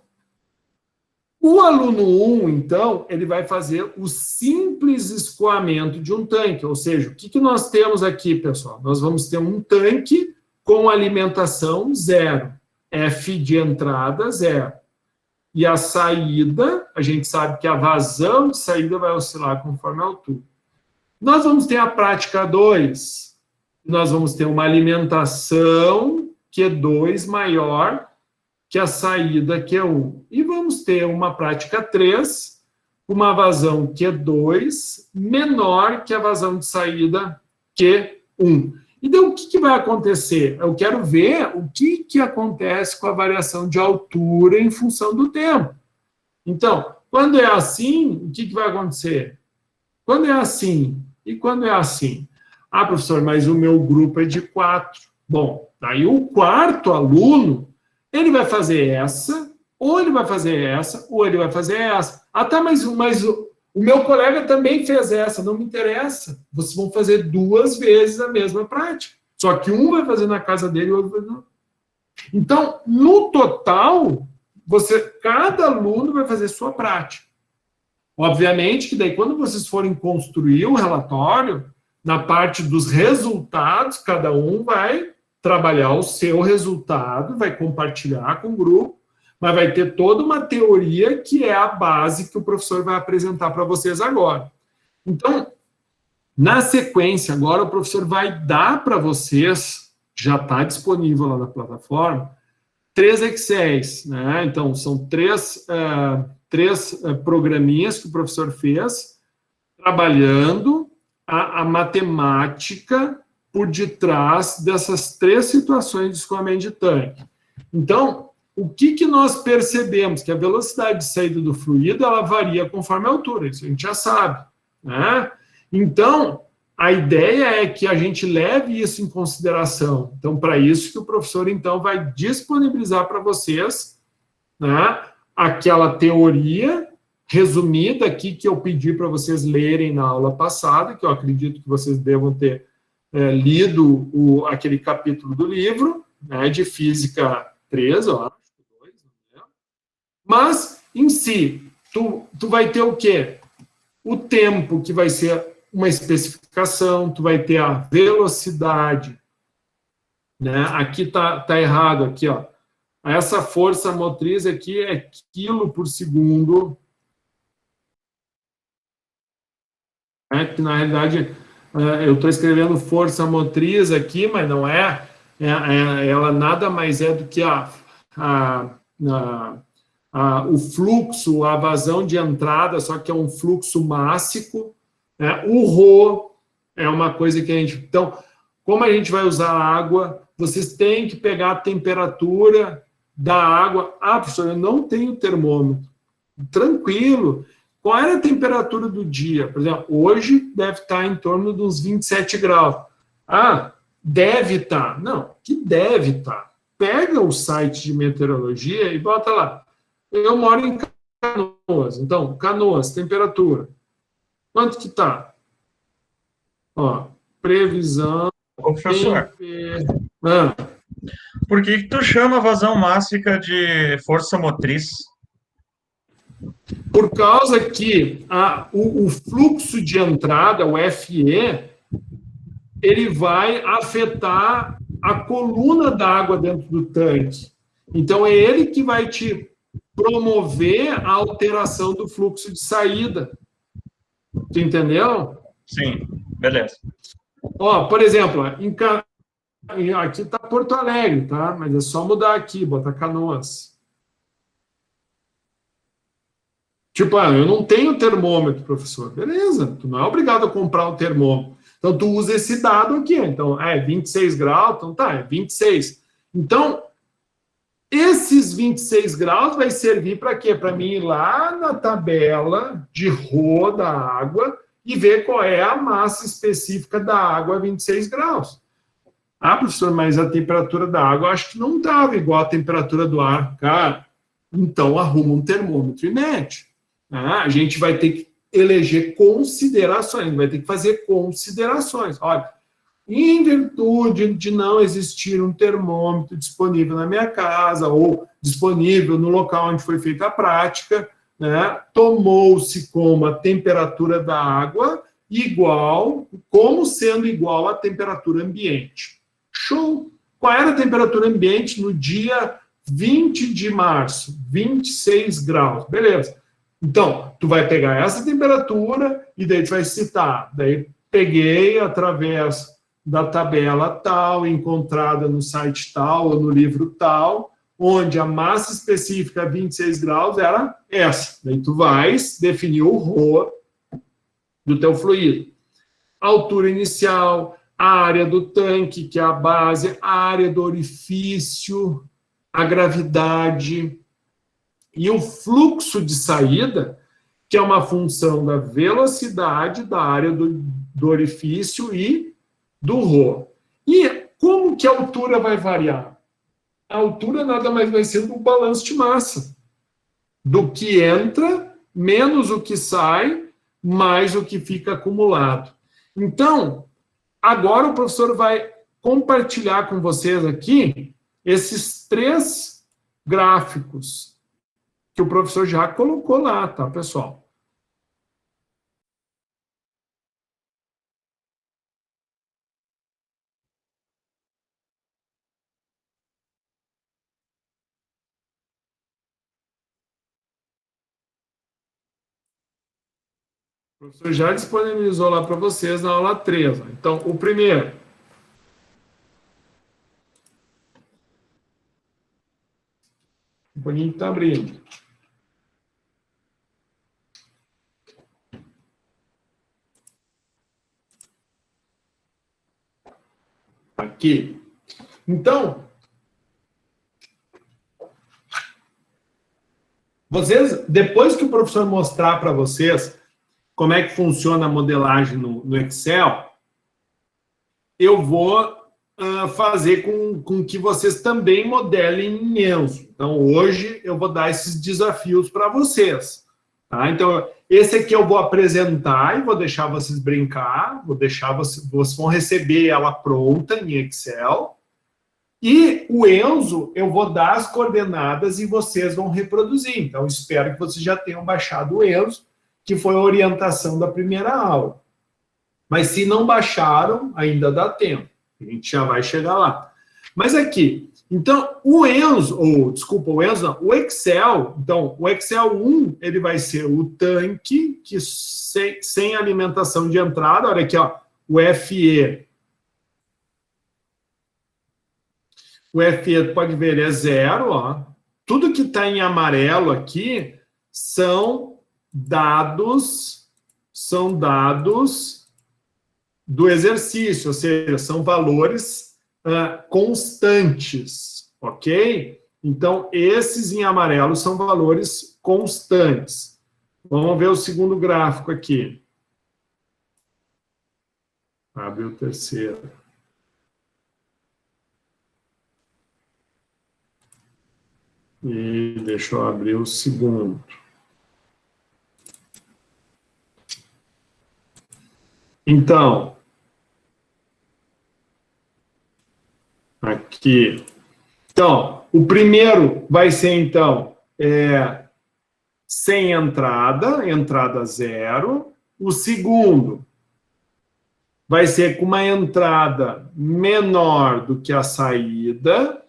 o aluno 1, então, ele vai fazer o simples escoamento de um tanque. Ou seja, o que nós temos aqui, pessoal? Nós vamos ter um tanque com alimentação 0. F de entrada, 0. E a saída, a gente sabe que a vazão de saída vai oscilar conforme a altura. Nós vamos ter a prática 2. Nós vamos ter uma alimentação Q2 maior que a saída Q1. E vamos ter uma prática 3, uma vazão Q2 menor que a vazão de saída Q1. Então, o que vai acontecer? Eu quero ver o que acontece com a variação de altura em função do tempo. Então, quando é assim, o que vai acontecer? Quando é assim e quando é assim? Ah, professor, mas o meu grupo é de 4. Bom, aí o quarto aluno, ele vai fazer essa, ou ele vai fazer essa, ou ele vai fazer essa. Ah, tá, mas o meu colega também fez essa, não me interessa. Vocês vão fazer 2 vezes a mesma prática. Só que um vai fazer na casa dele e o outro vai fazer. Então, no total, cada aluno vai fazer sua prática. Obviamente que daí, quando vocês forem construir o relatório, na parte dos resultados, cada um vai trabalhar o seu resultado, vai compartilhar com o grupo, mas vai ter toda uma teoria que é a base que o professor vai apresentar para vocês agora. Então, na sequência, agora o professor vai dar para vocês, já está disponível lá na plataforma, 3 Excels, né? Então, são 3 programinhas que o professor fez, trabalhando a matemática por detrás dessas 3 situações de escoamento de tanque. Então, o que nós percebemos? Que a velocidade de saída do fluido, ela varia conforme a altura, isso a gente já sabe, né? Então, a ideia é que a gente leve isso em consideração. Então, para isso que o professor, então, vai disponibilizar para vocês, né, aquela teoria resumida aqui que eu pedi para vocês lerem na aula passada, que eu acredito que vocês devam ter lido aquele capítulo do livro, né, de Física 3, eu acho. Mas, em si, tu vai ter o quê? O tempo, que vai ser uma especificação, tu vai ter a velocidade, né? Aqui tá errado, aqui, ó. Essa força motriz aqui é quilo por segundo, né? Que, na realidade, eu estou escrevendo força motriz aqui, mas não é. Ela nada mais é do que o fluxo, a vazão de entrada, só que é um fluxo mássico, né? O ρ é uma coisa que a gente... Então, como a gente vai usar a água, vocês têm que pegar a temperatura da água. Ah, professor, eu não tenho termômetro. Tranquilo. Qual era a temperatura do dia? Por exemplo, hoje deve estar em torno dos 27 graus. Ah, deve estar. Não, que deve estar. Pega o site de meteorologia e bota lá. Eu moro em Canoas. Então, Canoas, temperatura. Quanto que está? Ó, previsão... Ô, professor, por que tu chama vazão mássica de força motriz? Por causa que o fluxo de entrada, o FE, ele vai afetar a coluna d'água dentro do tanque. Então, é ele que vai te promover a alteração do fluxo de saída. Tu entendeu? Sim, beleza. Ó, por exemplo, aqui está Porto Alegre, tá? Mas é só mudar aqui, botar Canoas. Tipo, eu não tenho termômetro, professor. Beleza, tu não é obrigado a comprar um termômetro. Então, tu usa esse dado aqui. Então, 26 graus, então tá, é 26. Então, esses 26 graus vai servir para quê? Para mim ir lá na tabela de Rho da água e ver qual é a massa específica da água a 26 graus. Ah, professor, mas a temperatura da água acho que não estava igual à temperatura do ar. Cara, então arruma um termômetro e mede. A gente vai ter que eleger considerações, vai ter que fazer considerações. Olha, em virtude de não existir um termômetro disponível na minha casa ou disponível no local onde foi feita a prática, né, tomou-se como a temperatura da água como sendo igual à temperatura ambiente. Show! Qual era a temperatura ambiente no dia 20 de março? 26 graus. Beleza. Então, tu vai pegar essa temperatura e daí tu vai citar. Daí peguei através da tabela tal, encontrada no site tal ou no livro tal, onde a massa específica 26 graus era essa. Daí tu vais definir o Rho do teu fluido. A altura inicial, a área do tanque, que é a base, a área do orifício, a gravidade e o fluxo de saída, que é uma função da velocidade da área do orifício e do Rho. E como que a altura vai variar? A altura nada mais vai ser do balanço de massa. Do que entra, menos o que sai, mais o que fica acumulado. Então, agora o professor vai compartilhar com vocês aqui esses 3 gráficos que o professor já colocou lá, tá, pessoal? O professor já disponibilizou lá para vocês na aula 3. Então, o primeiro. O boninho está abrindo. Aqui. Então, vocês, depois que o professor mostrar para vocês como é que funciona a modelagem no Excel, eu vou fazer com que vocês também modelem em Enso. Então, hoje, eu vou dar esses desafios para vocês. Tá? Então, esse aqui eu vou apresentar e vou deixar vocês brincar, vocês vão receber ela pronta em Excel. E o Enso, eu vou dar as coordenadas e vocês vão reproduzir. Então, espero que vocês já tenham baixado o Enso, que foi a orientação da primeira aula. Mas se não baixaram, ainda dá tempo. A gente já vai chegar lá. Mas aqui, então, o Excel, então, o Excel 1, ele vai ser o tanque, que sem alimentação de entrada, olha aqui, ó, o FE. O FE, tu pode ver, ele é 0, ó. Tudo que está em amarelo aqui são dados do exercício, ou seja, são valores constantes, ok? Então, esses em amarelo são valores constantes. Vamos ver o segundo gráfico aqui. Abre o terceiro. E deixa eu abrir o segundo. Então, aqui. Então, o primeiro vai ser, então, sem entrada 0. O segundo vai ser com uma entrada menor do que a saída.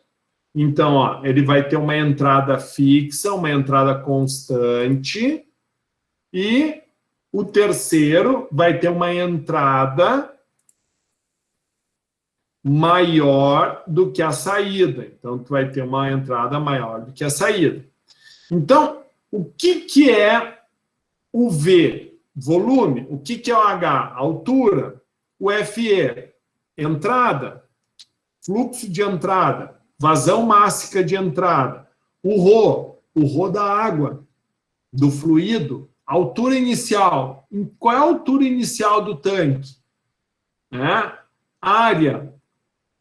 Então, ó, ele vai ter uma entrada fixa, uma entrada constante, e o terceiro vai ter uma entrada maior do que a saída. Então, tu vai ter uma entrada maior do que a saída. Então, o que é o V? Volume. O que é o H? Altura. O FE? Entrada. Fluxo de entrada. Vazão mássica de entrada. O ρ da água, do fluido. Altura inicial. Qual é a altura inicial do tanque? Área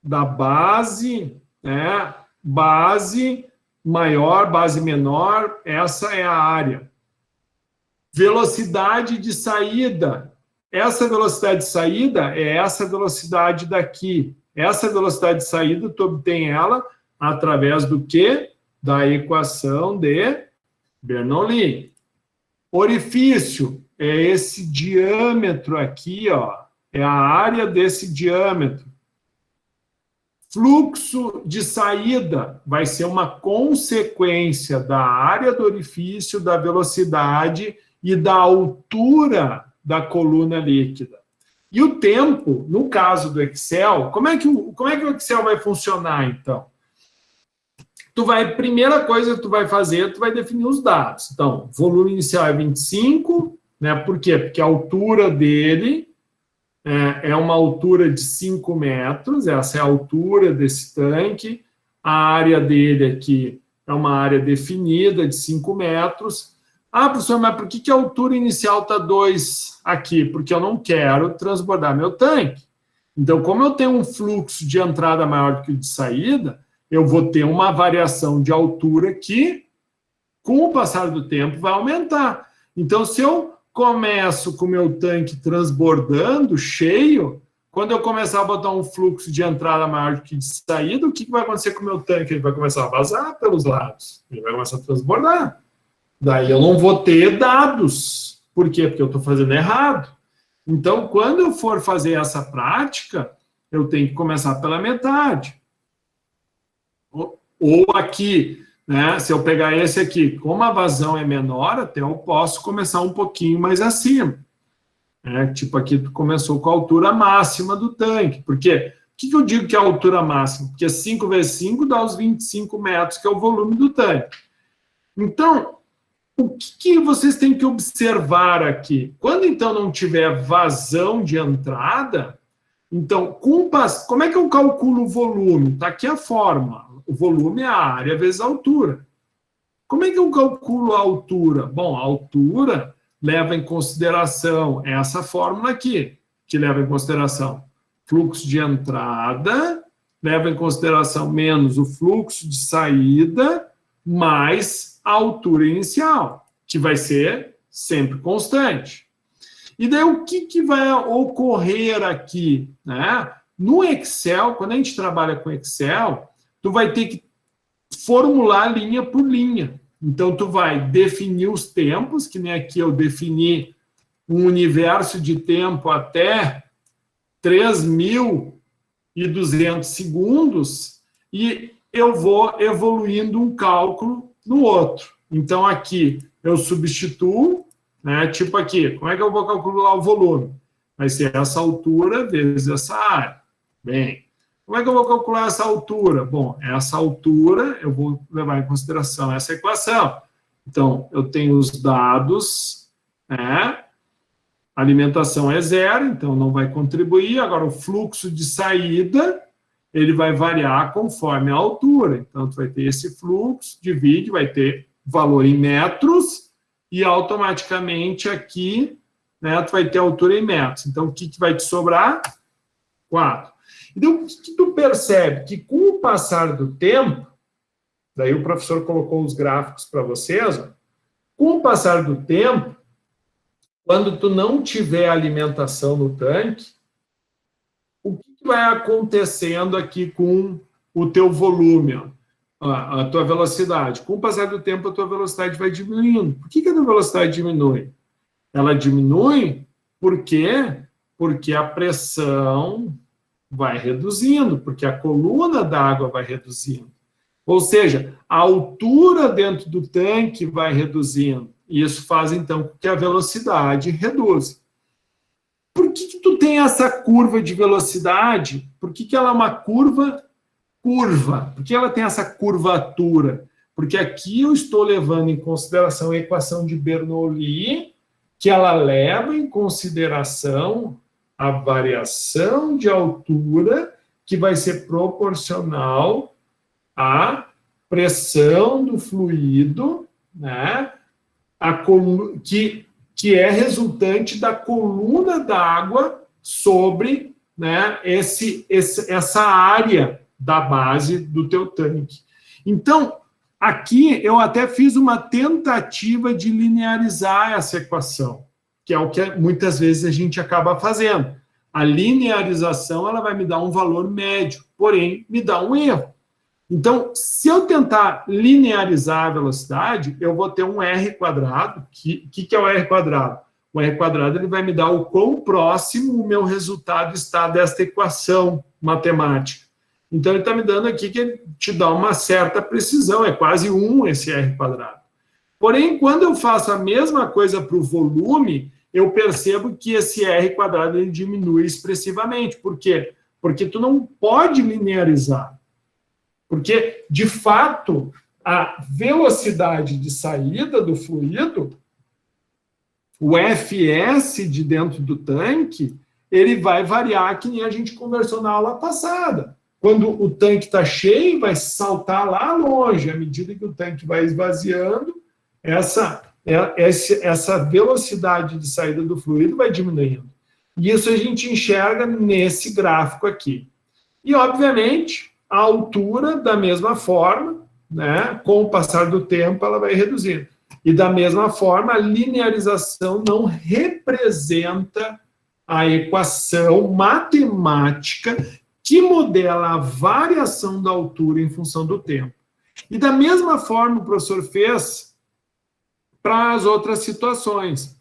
da base, base maior, base menor, essa é a área. Velocidade de saída. Essa velocidade de saída é essa velocidade daqui. Essa velocidade de saída, tu obtém ela através do quê? Da equação de Bernoulli. Orifício é esse diâmetro aqui, ó. É a área desse diâmetro. Fluxo de saída vai ser uma consequência da área do orifício, da velocidade e da altura da coluna líquida. E o tempo, no caso do Excel, como é que o Excel vai funcionar, então? Primeira coisa que tu vai fazer, tu vai definir os dados. Então, volume inicial é 25, né? Por quê? Porque a altura dele é uma altura de 5 metros, essa é a altura desse tanque. A área dele aqui é uma área definida de 5 metros. Ah, professor, mas por que a altura inicial está 2 aqui? Porque eu não quero transbordar meu tanque. Então, como eu tenho um fluxo de entrada maior do que o de saída, eu vou ter uma variação de altura que, com o passar do tempo, vai aumentar. Então, se eu começo com o meu tanque transbordando, cheio, quando eu começar a botar um fluxo de entrada maior do que de saída, o que vai acontecer com o meu tanque? Ele vai começar a vazar pelos lados, ele vai começar a transbordar. Daí eu não vou ter dados. Por quê? Porque eu estou fazendo errado. Então, quando eu for fazer essa prática, eu tenho que começar pela metade. Ou aqui, né, se eu pegar esse aqui, como a vazão é menor, até eu posso começar um pouquinho mais acima. Tipo aqui, tu começou com a altura máxima do tanque. Por quê? Por que eu digo que é a altura máxima? Porque 5 vezes 5 dá os 25 metros, que é o volume do tanque. Então, o que vocês têm que observar aqui? Quando, então, não tiver vazão de entrada, então, como é que eu calculo o volume? Está aqui a fórmula. O volume é a área vezes a altura. Como é que eu calculo a altura? Bom, a altura leva em consideração essa fórmula aqui, que leva em consideração fluxo de entrada, leva em consideração menos o fluxo de saída, mais a altura inicial, que vai ser sempre constante. E daí o que vai ocorrer aqui? No Excel, quando a gente trabalha com Excel, tu vai ter que formular linha por linha. Então, tu vai definir os tempos, que nem aqui eu defini um universo de tempo até 3.200 segundos, e eu vou evoluindo um cálculo no outro. Então, aqui eu substituo, tipo aqui, como é que eu vou calcular o volume? Vai ser essa altura vezes essa área. Bem, como é que eu vou calcular essa altura? Bom, essa altura eu vou levar em consideração essa equação. Então, eu tenho os dados, a alimentação é 0, então não vai contribuir. Agora, o fluxo de saída, ele vai variar conforme a altura. Então, tu vai ter esse fluxo, divide, vai ter valor em metros, e automaticamente aqui, tu vai ter a altura em metros. Então, o que vai te sobrar? 4. Então, o que tu percebe? Que com o passar do tempo, daí o professor colocou os gráficos para vocês, com o passar do tempo, quando tu não tiver alimentação no tanque, o que vai acontecendo aqui com o teu volume, a tua velocidade? Com o passar do tempo, a tua velocidade vai diminuindo. Por que a tua velocidade diminui? Ela diminui por quê? Porque a pressão vai reduzindo, porque a coluna d'água vai reduzindo. Ou seja, a altura dentro do tanque vai reduzindo. E isso faz, então, com que a velocidade reduza. Por que tu tem essa curva de velocidade? Por que ela é uma curva? Por que ela tem essa curvatura? Porque aqui eu estou levando em consideração a equação de Bernoulli, que ela leva em consideração a variação de altura, que vai ser proporcional à pressão do fluido, né, que é resultante da coluna d'água sobre, né, essa área da base do teu tanque. Então, aqui eu até fiz uma tentativa de linearizar essa equação, que é o que muitas vezes a gente acaba fazendo. A linearização, ela vai me dar um valor médio, porém, me dá um erro. Então, se eu tentar linearizar a velocidade, eu vou ter um R quadrado. Que é o R quadrado? O R quadrado ele vai me dar o quão próximo o meu resultado está desta equação matemática. Então, ele está me dando aqui que ele te dá uma certa precisão, é quase 1 esse R quadrado. Porém, quando eu faço a mesma coisa para o volume, eu percebo que esse R quadrado ele diminui expressivamente. Por quê? Porque tu não pode linearizar. Porque, de fato, a velocidade de saída do fluido, o FS de dentro do tanque, ele vai variar que nem a gente conversou na aula passada. Quando o tanque está cheio, vai saltar lá longe. À medida que o tanque vai esvaziando, essa velocidade de saída do fluido vai diminuindo. E isso a gente enxerga nesse gráfico aqui. E, obviamente, a altura, da mesma forma, né, com o passar do tempo, ela vai reduzindo. E, da mesma forma, a linearização não representa a equação matemática que modela a variação da altura em função do tempo. E, da mesma forma, o professor fez para as outras situações.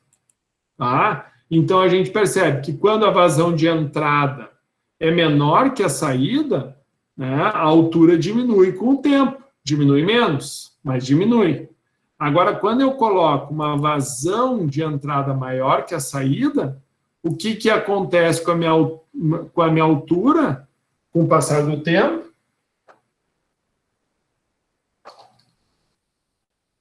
Tá? Então, a gente percebe que quando a vazão de entrada é menor que a saída, né, a altura diminui com o tempo. Diminui menos, mas diminui. Agora, quando eu coloco uma vazão de entrada maior que a saída, o que acontece com a minha altura, com o passar do tempo?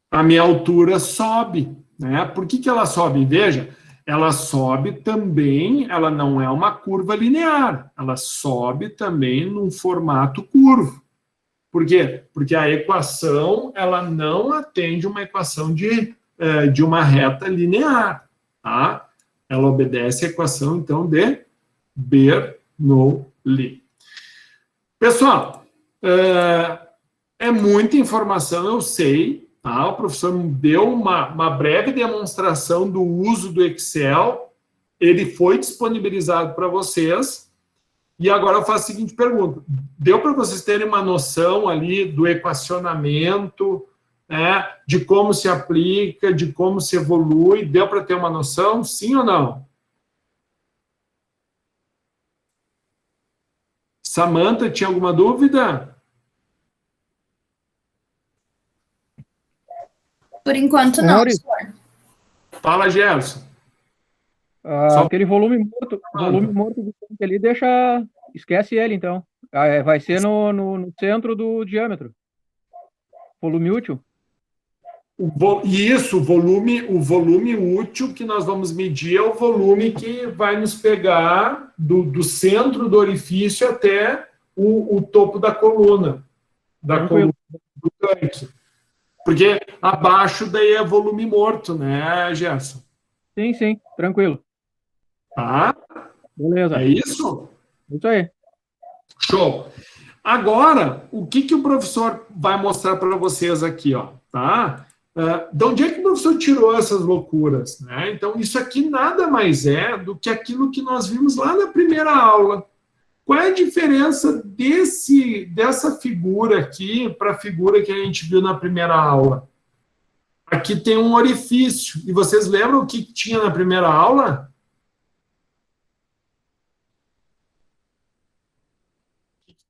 A minha altura sobe. Né? Por que ela sobe? Veja, ela sobe também, ela não é uma curva linear, ela sobe também num formato curvo. Por quê? Porque a equação, ela não atende uma equação de uma reta linear, tá? Ela obedece à equação, então, de Bernoulli. Pessoal, é muita informação, eu sei, tá? O professor me deu uma breve demonstração do uso do Excel, ele foi disponibilizado para vocês, e agora eu faço a seguinte pergunta: deu para vocês terem uma noção ali do equacionamento, né, de como se aplica, de como se evolui? Deu para ter uma noção, sim ou não? Samantha, tinha alguma dúvida? Por enquanto, não, Maurício. senhor. Fala, Gerson. Aquele volume morto do tanque ali, esquece ele, então. Vai ser no centro do diâmetro. Volume útil. Isso, o volume útil que nós vamos medir é o volume que vai nos pegar do centro do orifício até o topo da coluna, coluna do tanque. Porque abaixo daí é volume morto, né, Gerson? Sim, tranquilo. Tá? Beleza. É isso? Isso aí. Show. Agora, o que o professor vai mostrar para vocês aqui, ó, tá? De onde é que o professor tirou essas loucuras, né? Então, isso aqui nada mais é do que aquilo que nós vimos lá na primeira aula. Qual é a diferença dessa figura aqui para a figura que a gente viu na primeira aula? Aqui tem um orifício. E vocês lembram o que tinha na primeira aula?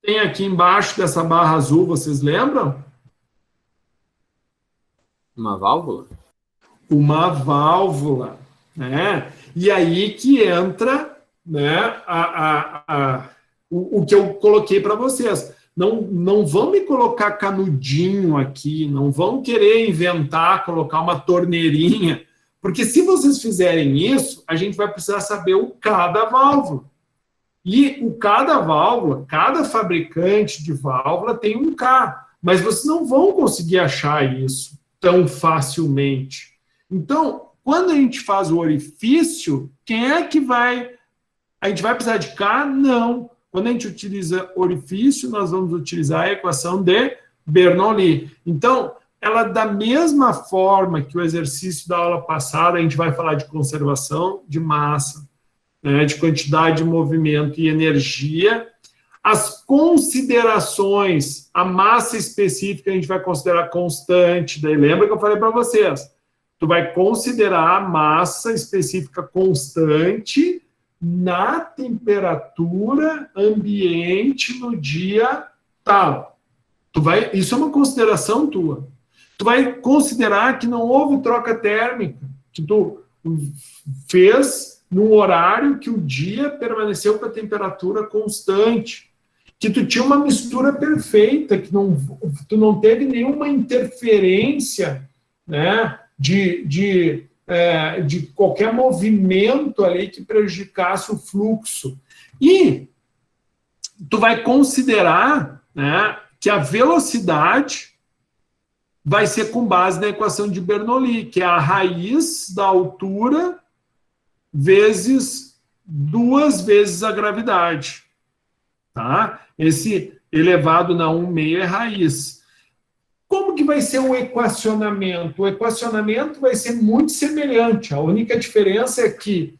Tem aqui embaixo dessa barra azul, vocês lembram? Uma válvula? Uma válvula, né? E aí que entra, né, o que eu coloquei para vocês. Não vão me colocar canudinho aqui, não vão querer inventar, colocar uma torneirinha, porque se vocês fizerem isso, a gente vai precisar saber o K da válvula. E o K da válvula, cada fabricante de válvula tem um K, mas vocês não vão conseguir achar isso tão facilmente. Então, quando a gente faz o orifício, quem é que vai... A gente vai precisar de K? Não. Quando a gente utiliza orifício, nós vamos utilizar a equação de Bernoulli. Então, ela, da mesma forma que o exercício da aula passada, a gente vai falar de conservação de massa, né, de quantidade de movimento e energia, as considerações, a massa específica a gente vai considerar constante, daí lembra que eu falei para vocês, tu vai considerar a massa específica constante na temperatura ambiente no dia tal. Isso é uma consideração tua. Tu vai considerar que não houve troca térmica, que tu fez num horário que o dia permaneceu com a temperatura constante, que tu tinha uma mistura perfeita, que tu não teve nenhuma interferência, né, de qualquer movimento ali que prejudicasse o fluxo. E tu vai considerar, né, que a velocidade vai ser com base na equação de Bernoulli, que é a raiz da altura vezes 2 vezes a gravidade. Tá? Esse elevado na 1/6 é raiz. Como que vai ser o equacionamento? O equacionamento vai ser muito semelhante. A única diferença é que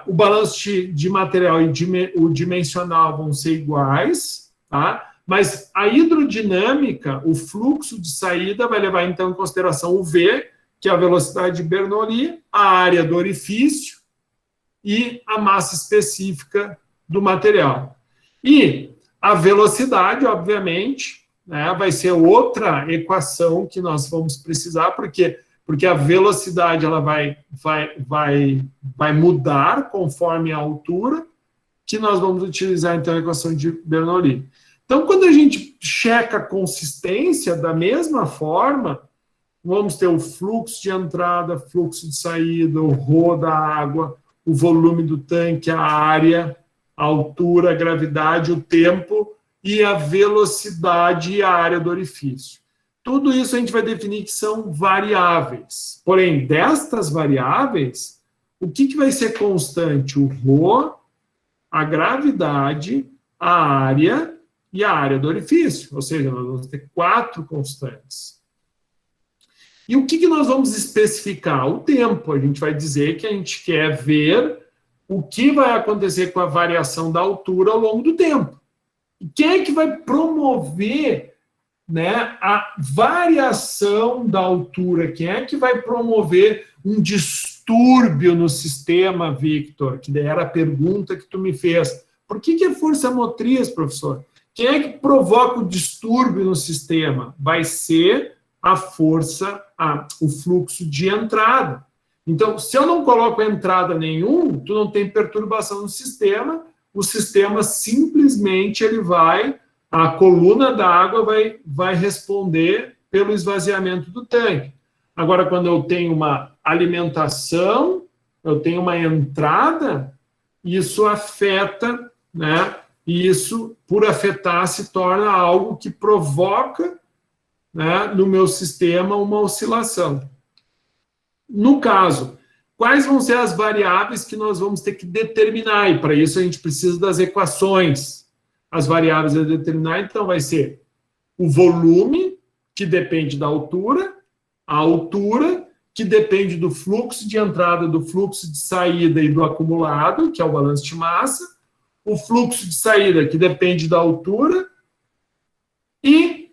o balanço de material e o dimensional vão ser iguais, tá? Mas a hidrodinâmica, o fluxo de saída, vai levar, então, em consideração o V, que é a velocidade de Bernoulli, a área do orifício e a massa específica do material. E a velocidade, obviamente, né, vai ser outra equação que nós vamos precisar, porque a velocidade ela vai mudar conforme a altura, que nós vamos utilizar, então, a equação de Bernoulli. Então, quando a gente checa a consistência, da mesma forma, vamos ter o fluxo de entrada, fluxo de saída, o ρ da água, o volume do tanque, a área, a altura, a gravidade, o tempo e a velocidade e a área do orifício. Tudo isso a gente vai definir que são variáveis. Porém, destas variáveis, o que vai ser constante? O ρ, a gravidade, a área e a área do orifício. Ou seja, nós vamos ter 4 constantes. E o que nós vamos especificar? O tempo. A gente vai dizer que a gente quer ver o que vai acontecer com a variação da altura ao longo do tempo. E quem é que vai promover, né, a variação da altura? Quem é que vai promover um distúrbio no sistema, Victor? Que daí era a pergunta que tu me fez. Por que é força motriz, professor? Quem é que provoca o distúrbio no sistema? Vai ser a força, o fluxo de entrada. Então, se eu não coloco entrada nenhum, tu não tem perturbação no sistema, o sistema simplesmente a coluna da água vai responder pelo esvaziamento do tanque. Agora, quando eu tenho uma alimentação, eu tenho uma entrada, isso afeta, né? E isso, por afetar, se torna algo que provoca, né, no meu sistema uma oscilação. No caso, quais vão ser as variáveis que nós vamos ter que determinar? E para isso a gente precisa das equações. As variáveis a determinar, então, vai ser o volume, que depende da altura, a altura, que depende do fluxo de entrada, do fluxo de saída e do acumulado, que é o balanço de massa, o fluxo de saída, que depende da altura, e,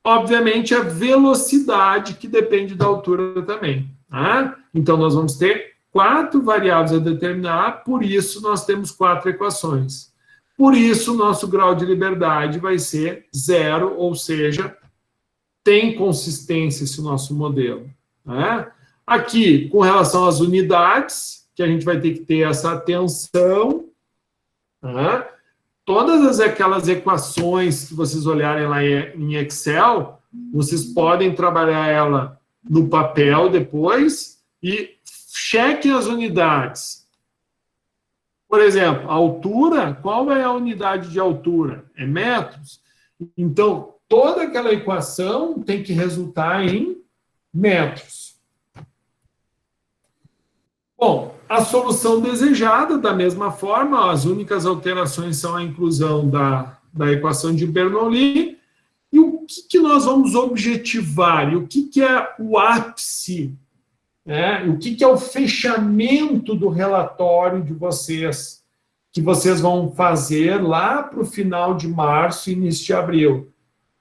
obviamente, a velocidade, que depende da altura também. Tá? Então, nós vamos ter 4 variáveis a determinar, por isso nós temos 4 equações. Por isso, o nosso grau de liberdade vai ser 0, ou seja, tem consistência esse nosso modelo. Né? Aqui, com relação às unidades, que a gente vai ter que ter essa atenção, né? Todas aquelas equações que vocês olharem lá em Excel, vocês podem trabalhar ela no papel depois e chequem as unidades. Por exemplo, a altura, qual é a unidade de altura? É metros. Então, toda aquela equação tem que resultar em metros. Bom, a solução desejada, da mesma forma, as únicas alterações são a inclusão da equação de Bernoulli. E o que nós vamos objetivar? E o que é o ápice? Né? O que é o fechamento do relatório de vocês, que vocês vão fazer lá para o final de março, início de abril?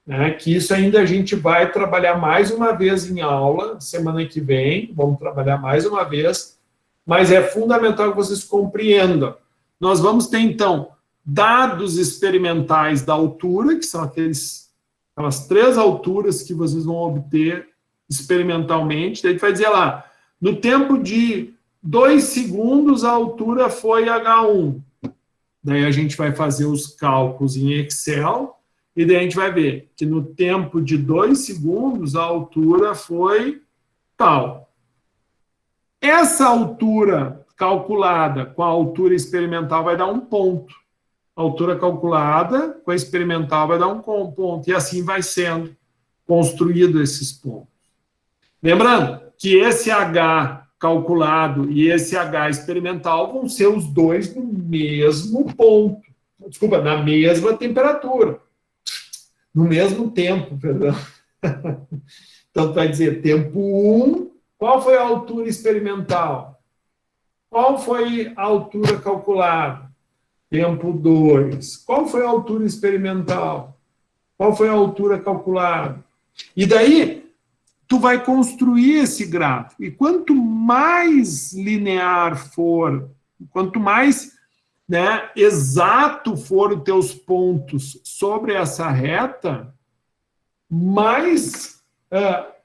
Né? Que isso ainda a gente vai trabalhar mais uma vez em aula, semana que vem, vamos trabalhar mais uma vez, mas é fundamental que vocês compreendam. Nós vamos ter, então, dados experimentais da altura, que são aquelas 3 alturas que vocês vão obter experimentalmente. Daí a gente vai dizer lá, no tempo de 2 segundos, a altura foi H1. Daí a gente vai fazer os cálculos em Excel, e daí a gente vai ver que no tempo de 2 segundos, a altura foi tal. Essa altura calculada com a altura experimental vai dar 1 ponto. A altura calculada com a experimental vai dar 1 ponto. E assim vai sendo construído esses pontos. Lembrando que esse H calculado e esse H experimental vão ser os dois no mesmo ponto. Desculpa, na mesma temperatura. No mesmo tempo, perdão. Então, vai dizer, tempo 1, qual foi a altura experimental? Qual foi a altura calculada? Tempo 2. Qual foi a altura experimental? Qual foi a altura calculada? E daí, tu vai construir esse gráfico. E quanto mais linear for, quanto mais, né, exato for os teus pontos sobre essa reta, mais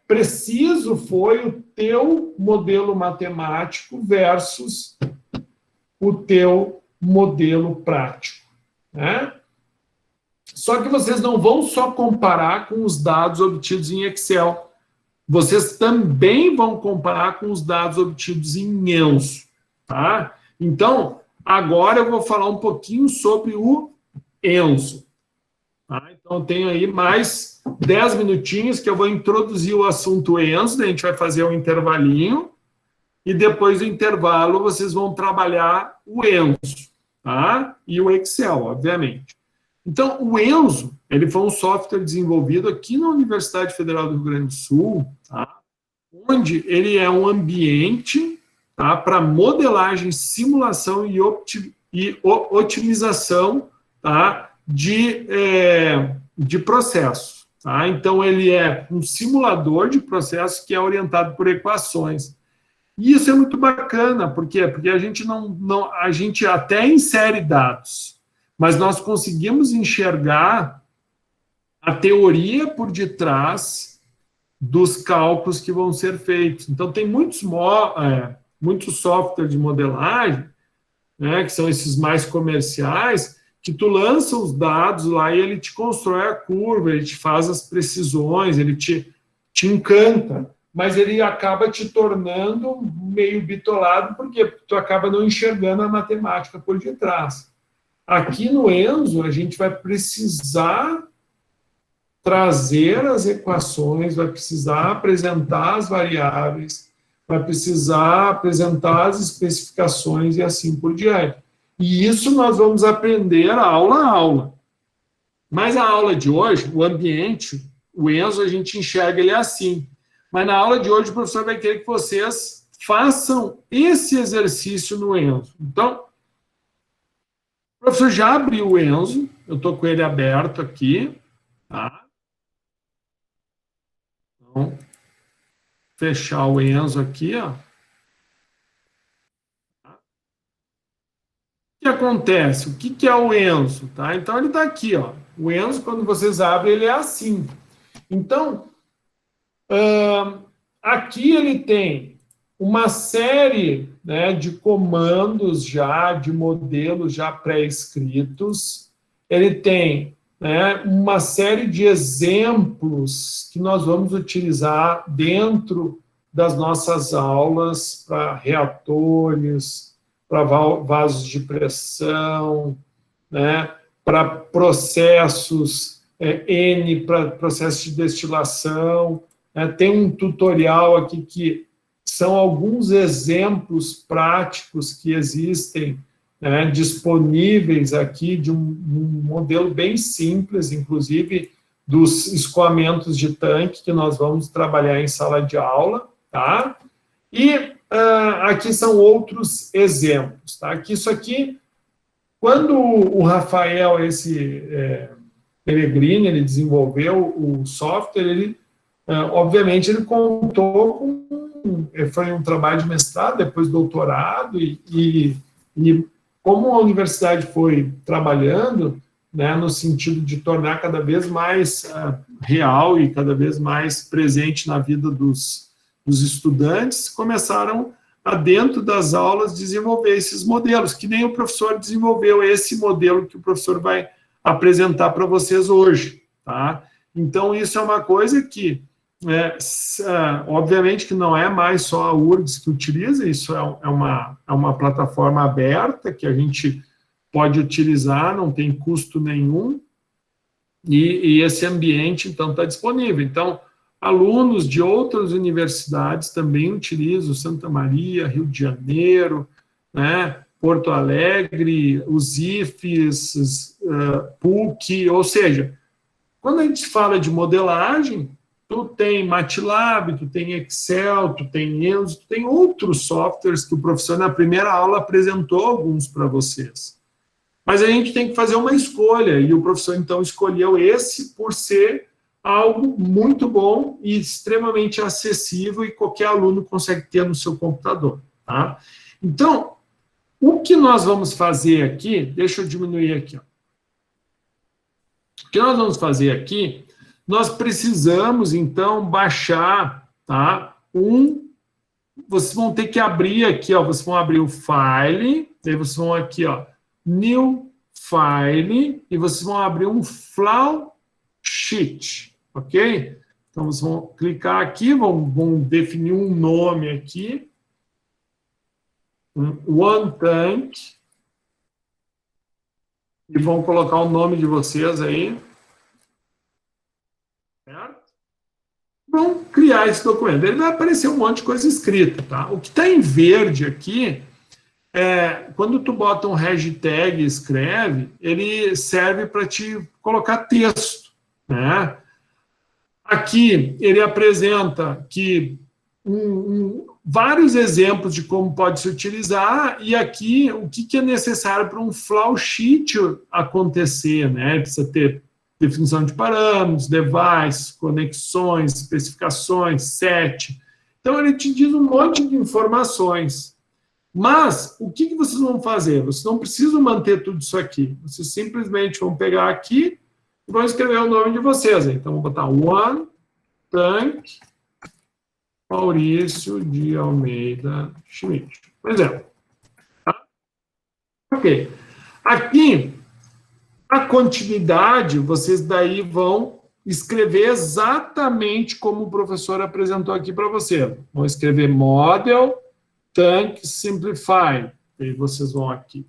preciso foi o teu modelo matemático versus o teu modelo prático. Né? Só que vocês não vão só comparar com os dados obtidos em Excel. Vocês também vão comparar com os dados obtidos em ENSO. Tá? Então, agora eu vou falar um pouquinho sobre o ENSO. Tá? Então, eu tenho aí mais 10 minutinhos que eu vou introduzir o assunto ENSO, a gente vai fazer um intervalinho, e depois do intervalo vocês vão trabalhar o ENSO, tá? E o Excel, obviamente. Então, o ENSO, ele foi um software desenvolvido aqui na Universidade Federal do Rio Grande do Sul, tá? Onde ele é um ambiente, tá, para modelagem, simulação e otimização, tá, de processos. Tá? Então, ele é um simulador de processos que é orientado por equações. E isso é muito bacana, por quê? Porque a gente a gente até insere dados, mas nós conseguimos enxergar a teoria por detrás dos cálculos que vão ser feitos. Então, tem muitos softwares de modelagem, né, que são esses mais comerciais, que tu lança os dados lá e ele te constrói a curva, ele te faz as precisões, ele te encanta, mas ele acaba te tornando meio bitolado, por quê? Porque tu acaba não enxergando a matemática por detrás. Aqui no ENSO, a gente vai precisar trazer as equações, vai precisar apresentar as variáveis, vai precisar apresentar as especificações e assim por diante. E isso nós vamos aprender aula a aula. Mas a aula de hoje, o ambiente, o ENSO, a gente enxerga ele assim. Mas na aula de hoje, o professor vai querer que vocês façam esse exercício no ENSO. Então, o professor já abriu o ENSO, eu estou com ele aberto aqui. Tá? Então, fechar o ENSO aqui, ó. que acontece? O que é o Enzo? Tá? Então, ele está aqui. Ó. O Enzo, quando vocês abrem, ele é assim. Então, aqui ele tem uma série, né, de comandos já, de modelos já pré-escritos. Ele tem, né, uma série de exemplos que nós vamos utilizar dentro das nossas aulas para reatores, para vasos de pressão, né, para processos N, para processos de destilação. Tem um tutorial aqui que são alguns exemplos práticos que existem, né, disponíveis aqui de um modelo bem simples, inclusive dos escoamentos de tanque que nós vamos trabalhar em sala de aula, tá? E aqui são outros exemplos, tá? Isso aqui, quando o Rafael, Pellegrini, ele desenvolveu o software, ele, obviamente, ele contou com... Foi um trabalho de mestrado, depois doutorado, e como a universidade foi trabalhando, né, no sentido de tornar cada vez mais real e cada vez mais presente na vida dos estudantes, começaram a, dentro das aulas, desenvolver esses modelos, que nem o professor desenvolveu esse modelo que o professor vai apresentar para vocês hoje, tá? Então, isso é uma coisa que, obviamente, que não é mais só a URGS que utiliza, isso é uma plataforma aberta que a gente pode utilizar, não tem custo nenhum, e esse ambiente, então, está disponível. Então, alunos de outras universidades também utilizam, Santa Maria, Rio de Janeiro, né, Porto Alegre, os IFES, PUC, ou seja, quando a gente fala de modelagem, tu tem MATLAB, tu tem Excel, tu tem Enzo, tu tem outros softwares que o professor na primeira aula apresentou alguns para vocês. Mas a gente tem que fazer uma escolha, e o professor então escolheu esse por ser algo muito bom e extremamente acessível e qualquer aluno consegue ter no seu computador, tá? Então, o que nós vamos fazer aqui, deixa eu diminuir aqui, ó. O que nós vamos fazer aqui, nós precisamos, então, baixar, tá? Vocês vão ter que abrir aqui, ó, vocês vão abrir o file, daí vocês vão aqui, ó, new file, e vocês vão abrir um flow sheet, ok? Então, vocês vão clicar aqui, vão definir um nome aqui, One Tank, e vão colocar o nome de vocês aí, certo? Vão criar esse documento. Ele vai aparecer um monte de coisa escrita, tá? O que está em verde aqui, quando tu bota um hashtag e escreve, ele serve para te colocar texto, né? Aqui ele apresenta que vários exemplos de como pode se utilizar, e aqui o que é necessário para um flow sheet acontecer, né? Precisa ter definição de parâmetros, device, conexões, especificações, set. Então ele te diz um monte de informações. Mas o que vocês vão fazer? Vocês não precisam manter tudo isso aqui. Vocês simplesmente vão pegar aqui e vão escrever o nome de vocês. Então, vou botar One Tank Maurício de Almeida Schmidt, por exemplo. Tá? Ok. Aqui, a continuidade, vocês daí vão escrever exatamente como o professor apresentou aqui para você. Vão escrever Model Tank Simplify. E vocês vão aqui.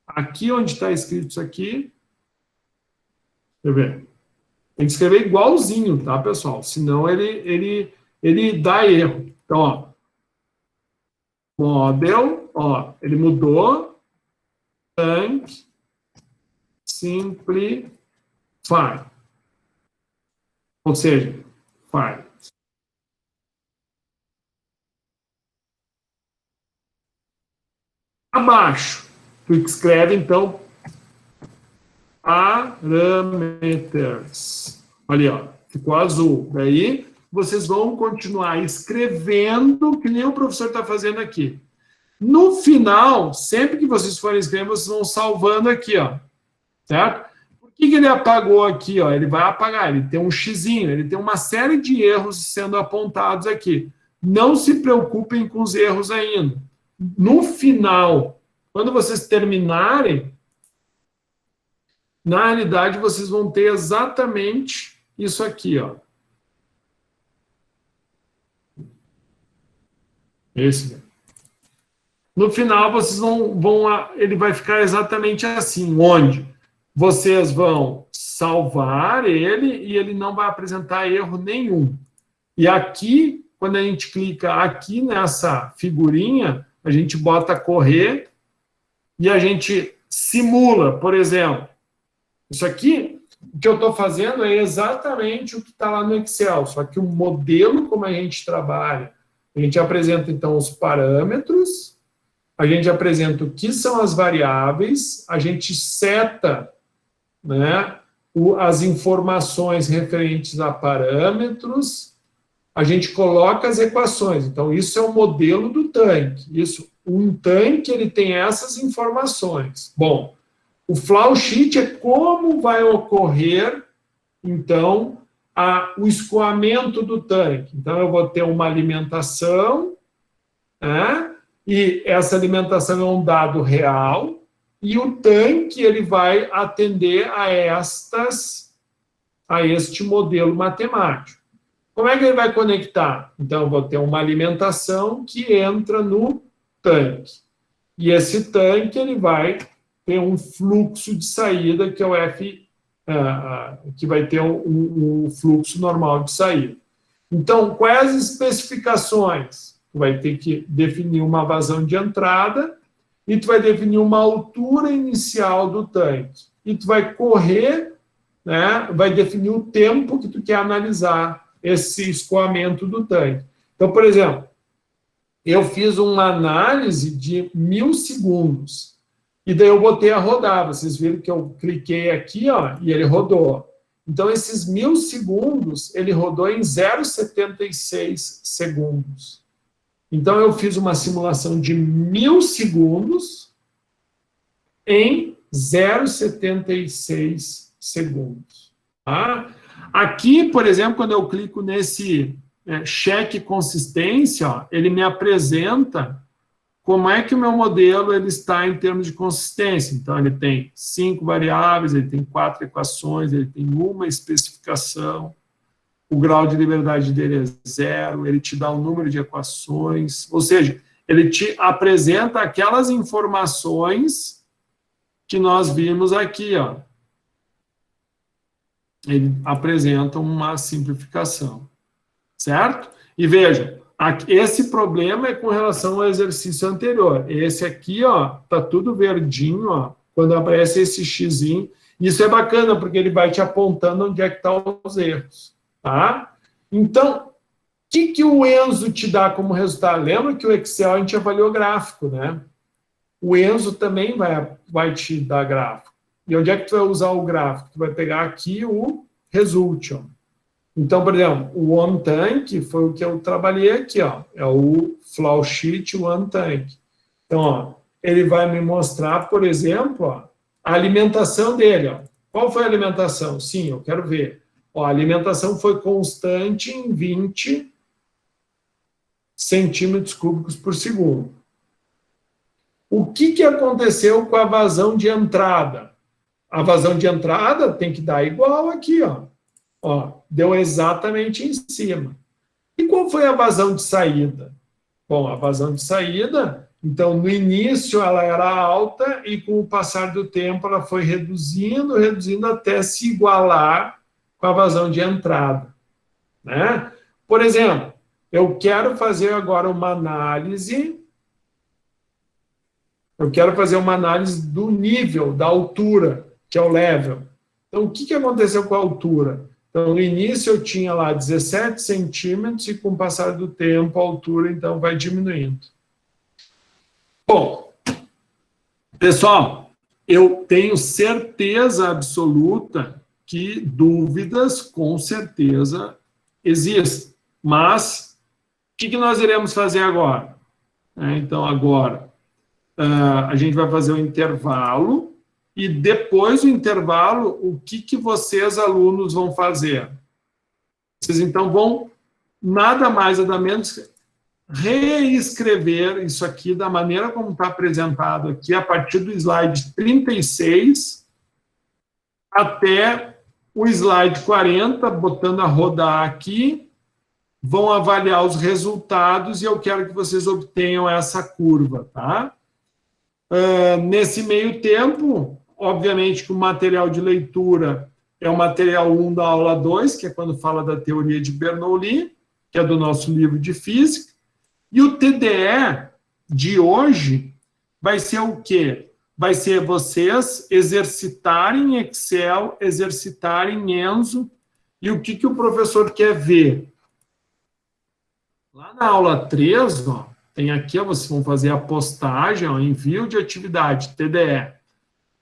Aqui onde está escrito isso aqui, escrever. Tem que escrever igualzinho, tá, pessoal? Senão ele dá erro. Então, ó, model, ó, ele mudou, tank, simplify. Ou seja, faz. Abaixo, tu escreve, então, parameters. Olha, ó, ficou azul. Daí, vocês vão continuar escrevendo, que nem o professor está fazendo aqui. No final, sempre que vocês forem escrever, vocês vão salvando aqui, ó, certo? Por que ele apagou aqui, ó? Ele vai apagar, ele tem um xizinho, ele tem uma série de erros sendo apontados aqui. Não se preocupem com os erros ainda. No final, quando vocês terminarem, na realidade, vocês vão ter exatamente isso aqui, ó. Esse. No final, vocês ele vai ficar exatamente assim, onde vocês vão salvar ele e ele não vai apresentar erro nenhum. E aqui, quando a gente clica aqui nessa figurinha, a gente bota correr e a gente simula, por exemplo. Isso aqui, o que eu estou fazendo é exatamente o que está lá no Excel, só que o modelo como a gente trabalha, a gente apresenta, então, os parâmetros, a gente apresenta o que são as variáveis, a gente seta, né, as informações referentes a parâmetros, a gente coloca as equações. Então, isso é o modelo do tanque. Um tanque, ele tem essas informações. Bom, o flow sheet é como vai ocorrer, então, o escoamento do tanque. Então, eu vou ter uma alimentação, né? E essa alimentação é um dado real, e o tanque ele vai atender a este modelo matemático. Como é que ele vai conectar? Então, eu vou ter uma alimentação que entra no tanque. E esse tanque ele vai ter um fluxo de saída, que é o F, que vai ter um fluxo normal de saída. Então, quais as especificações? Tu vai ter que definir uma vazão de entrada e tu vai definir uma altura inicial do tanque. E tu vai correr, né, vai definir o tempo que tu quer analisar esse escoamento do tanque. Então, por exemplo, eu fiz uma análise de 1000 segundos. E daí eu botei a rodar. Vocês viram que eu cliquei aqui, ó, e ele rodou. Então, esses 1000 segundos, ele rodou em 0,76 segundos. Então, eu fiz uma simulação de 1000 segundos em 0,76 segundos. Tá? Aqui, por exemplo, quando eu clico nesse cheque consistência, ó, ele me apresenta como é que o meu modelo ele está em termos de consistência. Então, ele tem 5 variáveis, ele tem 4 equações, ele tem uma especificação, o grau de liberdade dele é 0, ele te dá um número de equações, ou seja, ele te apresenta aquelas informações que nós vimos aqui, ó. Ele apresenta uma simplificação, certo? E veja, esse problema é com relação ao exercício anterior. Esse aqui, ó, tá tudo verdinho, ó, quando aparece esse xizinho. Isso é bacana, porque ele vai te apontando onde é que estão os erros, tá? Então, o que o Enzo te dá como resultado? Lembra que o Excel a gente avaliou gráfico, né? O Enzo também vai te dar gráfico. E onde é que tu vai usar o gráfico? Tu vai pegar aqui o result, ó. Então, por exemplo, o One Tank foi o que eu trabalhei aqui, ó. É o Flow Sheet One Tank. Então, ó, ele vai me mostrar, por exemplo, ó, a alimentação dele, ó. Qual foi a alimentação? Sim, eu quero ver. Ó, a alimentação foi constante em 20 centímetros cúbicos por segundo. O que aconteceu com a vazão de entrada? A vazão de entrada tem que dar igual aqui, ó. Ó, deu exatamente em cima. E qual foi a vazão de saída? Bom, a vazão de saída, então, no início ela era alta e com o passar do tempo ela foi reduzindo até se igualar com a vazão de entrada, né? Por exemplo, eu quero fazer agora uma análise, do nível, da altura, que é o level. Então, o que aconteceu com a altura? Então, no início eu tinha lá 17 centímetros e com o passar do tempo a altura, então, vai diminuindo. Bom, pessoal, eu tenho certeza absoluta que dúvidas, com certeza, existem. Mas, o que nós iremos fazer agora? Então, agora, a gente vai fazer o intervalo, e depois do intervalo, o que vocês, alunos, vão fazer? Vocês, então, vão, nada mais, nada menos, reescrever isso aqui da maneira como está apresentado aqui, a partir do slide 36 até o slide 40, botando a rodar aqui, vão avaliar os resultados e eu quero que vocês obtenham essa curva, tá? Nesse meio tempo, obviamente que o material de leitura é o material 1 da aula 2, que é quando fala da teoria de Bernoulli, que é do nosso livro de física, e o TDE de hoje vai ser o quê? Vai ser vocês exercitarem Excel, exercitarem Enzo, e o que o professor quer ver? Lá na aula 3, ó, tem aqui, ó, vocês vão fazer a postagem, ó, envio de atividade, TDE.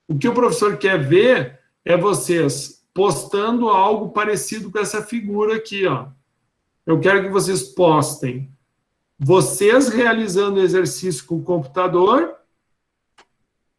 O que o professor quer ver é vocês postando algo parecido com essa figura aqui, ó. Eu quero que vocês postem vocês realizando exercício com o computador,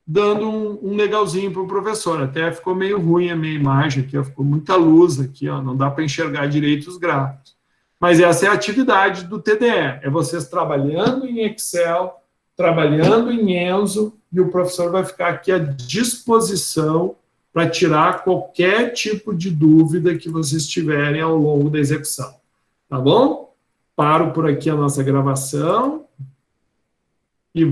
dando um legalzinho para o professor. Até ficou meio ruim a minha imagem aqui, ó, ficou muita luz aqui, ó, não dá para enxergar direito os gráficos. Mas essa é a atividade do TDE, é vocês trabalhando em Excel, trabalhando em Enzo, e o professor vai ficar aqui à disposição para tirar qualquer tipo de dúvida que vocês tiverem ao longo da execução. Tá bom? Paro por aqui a nossa gravação.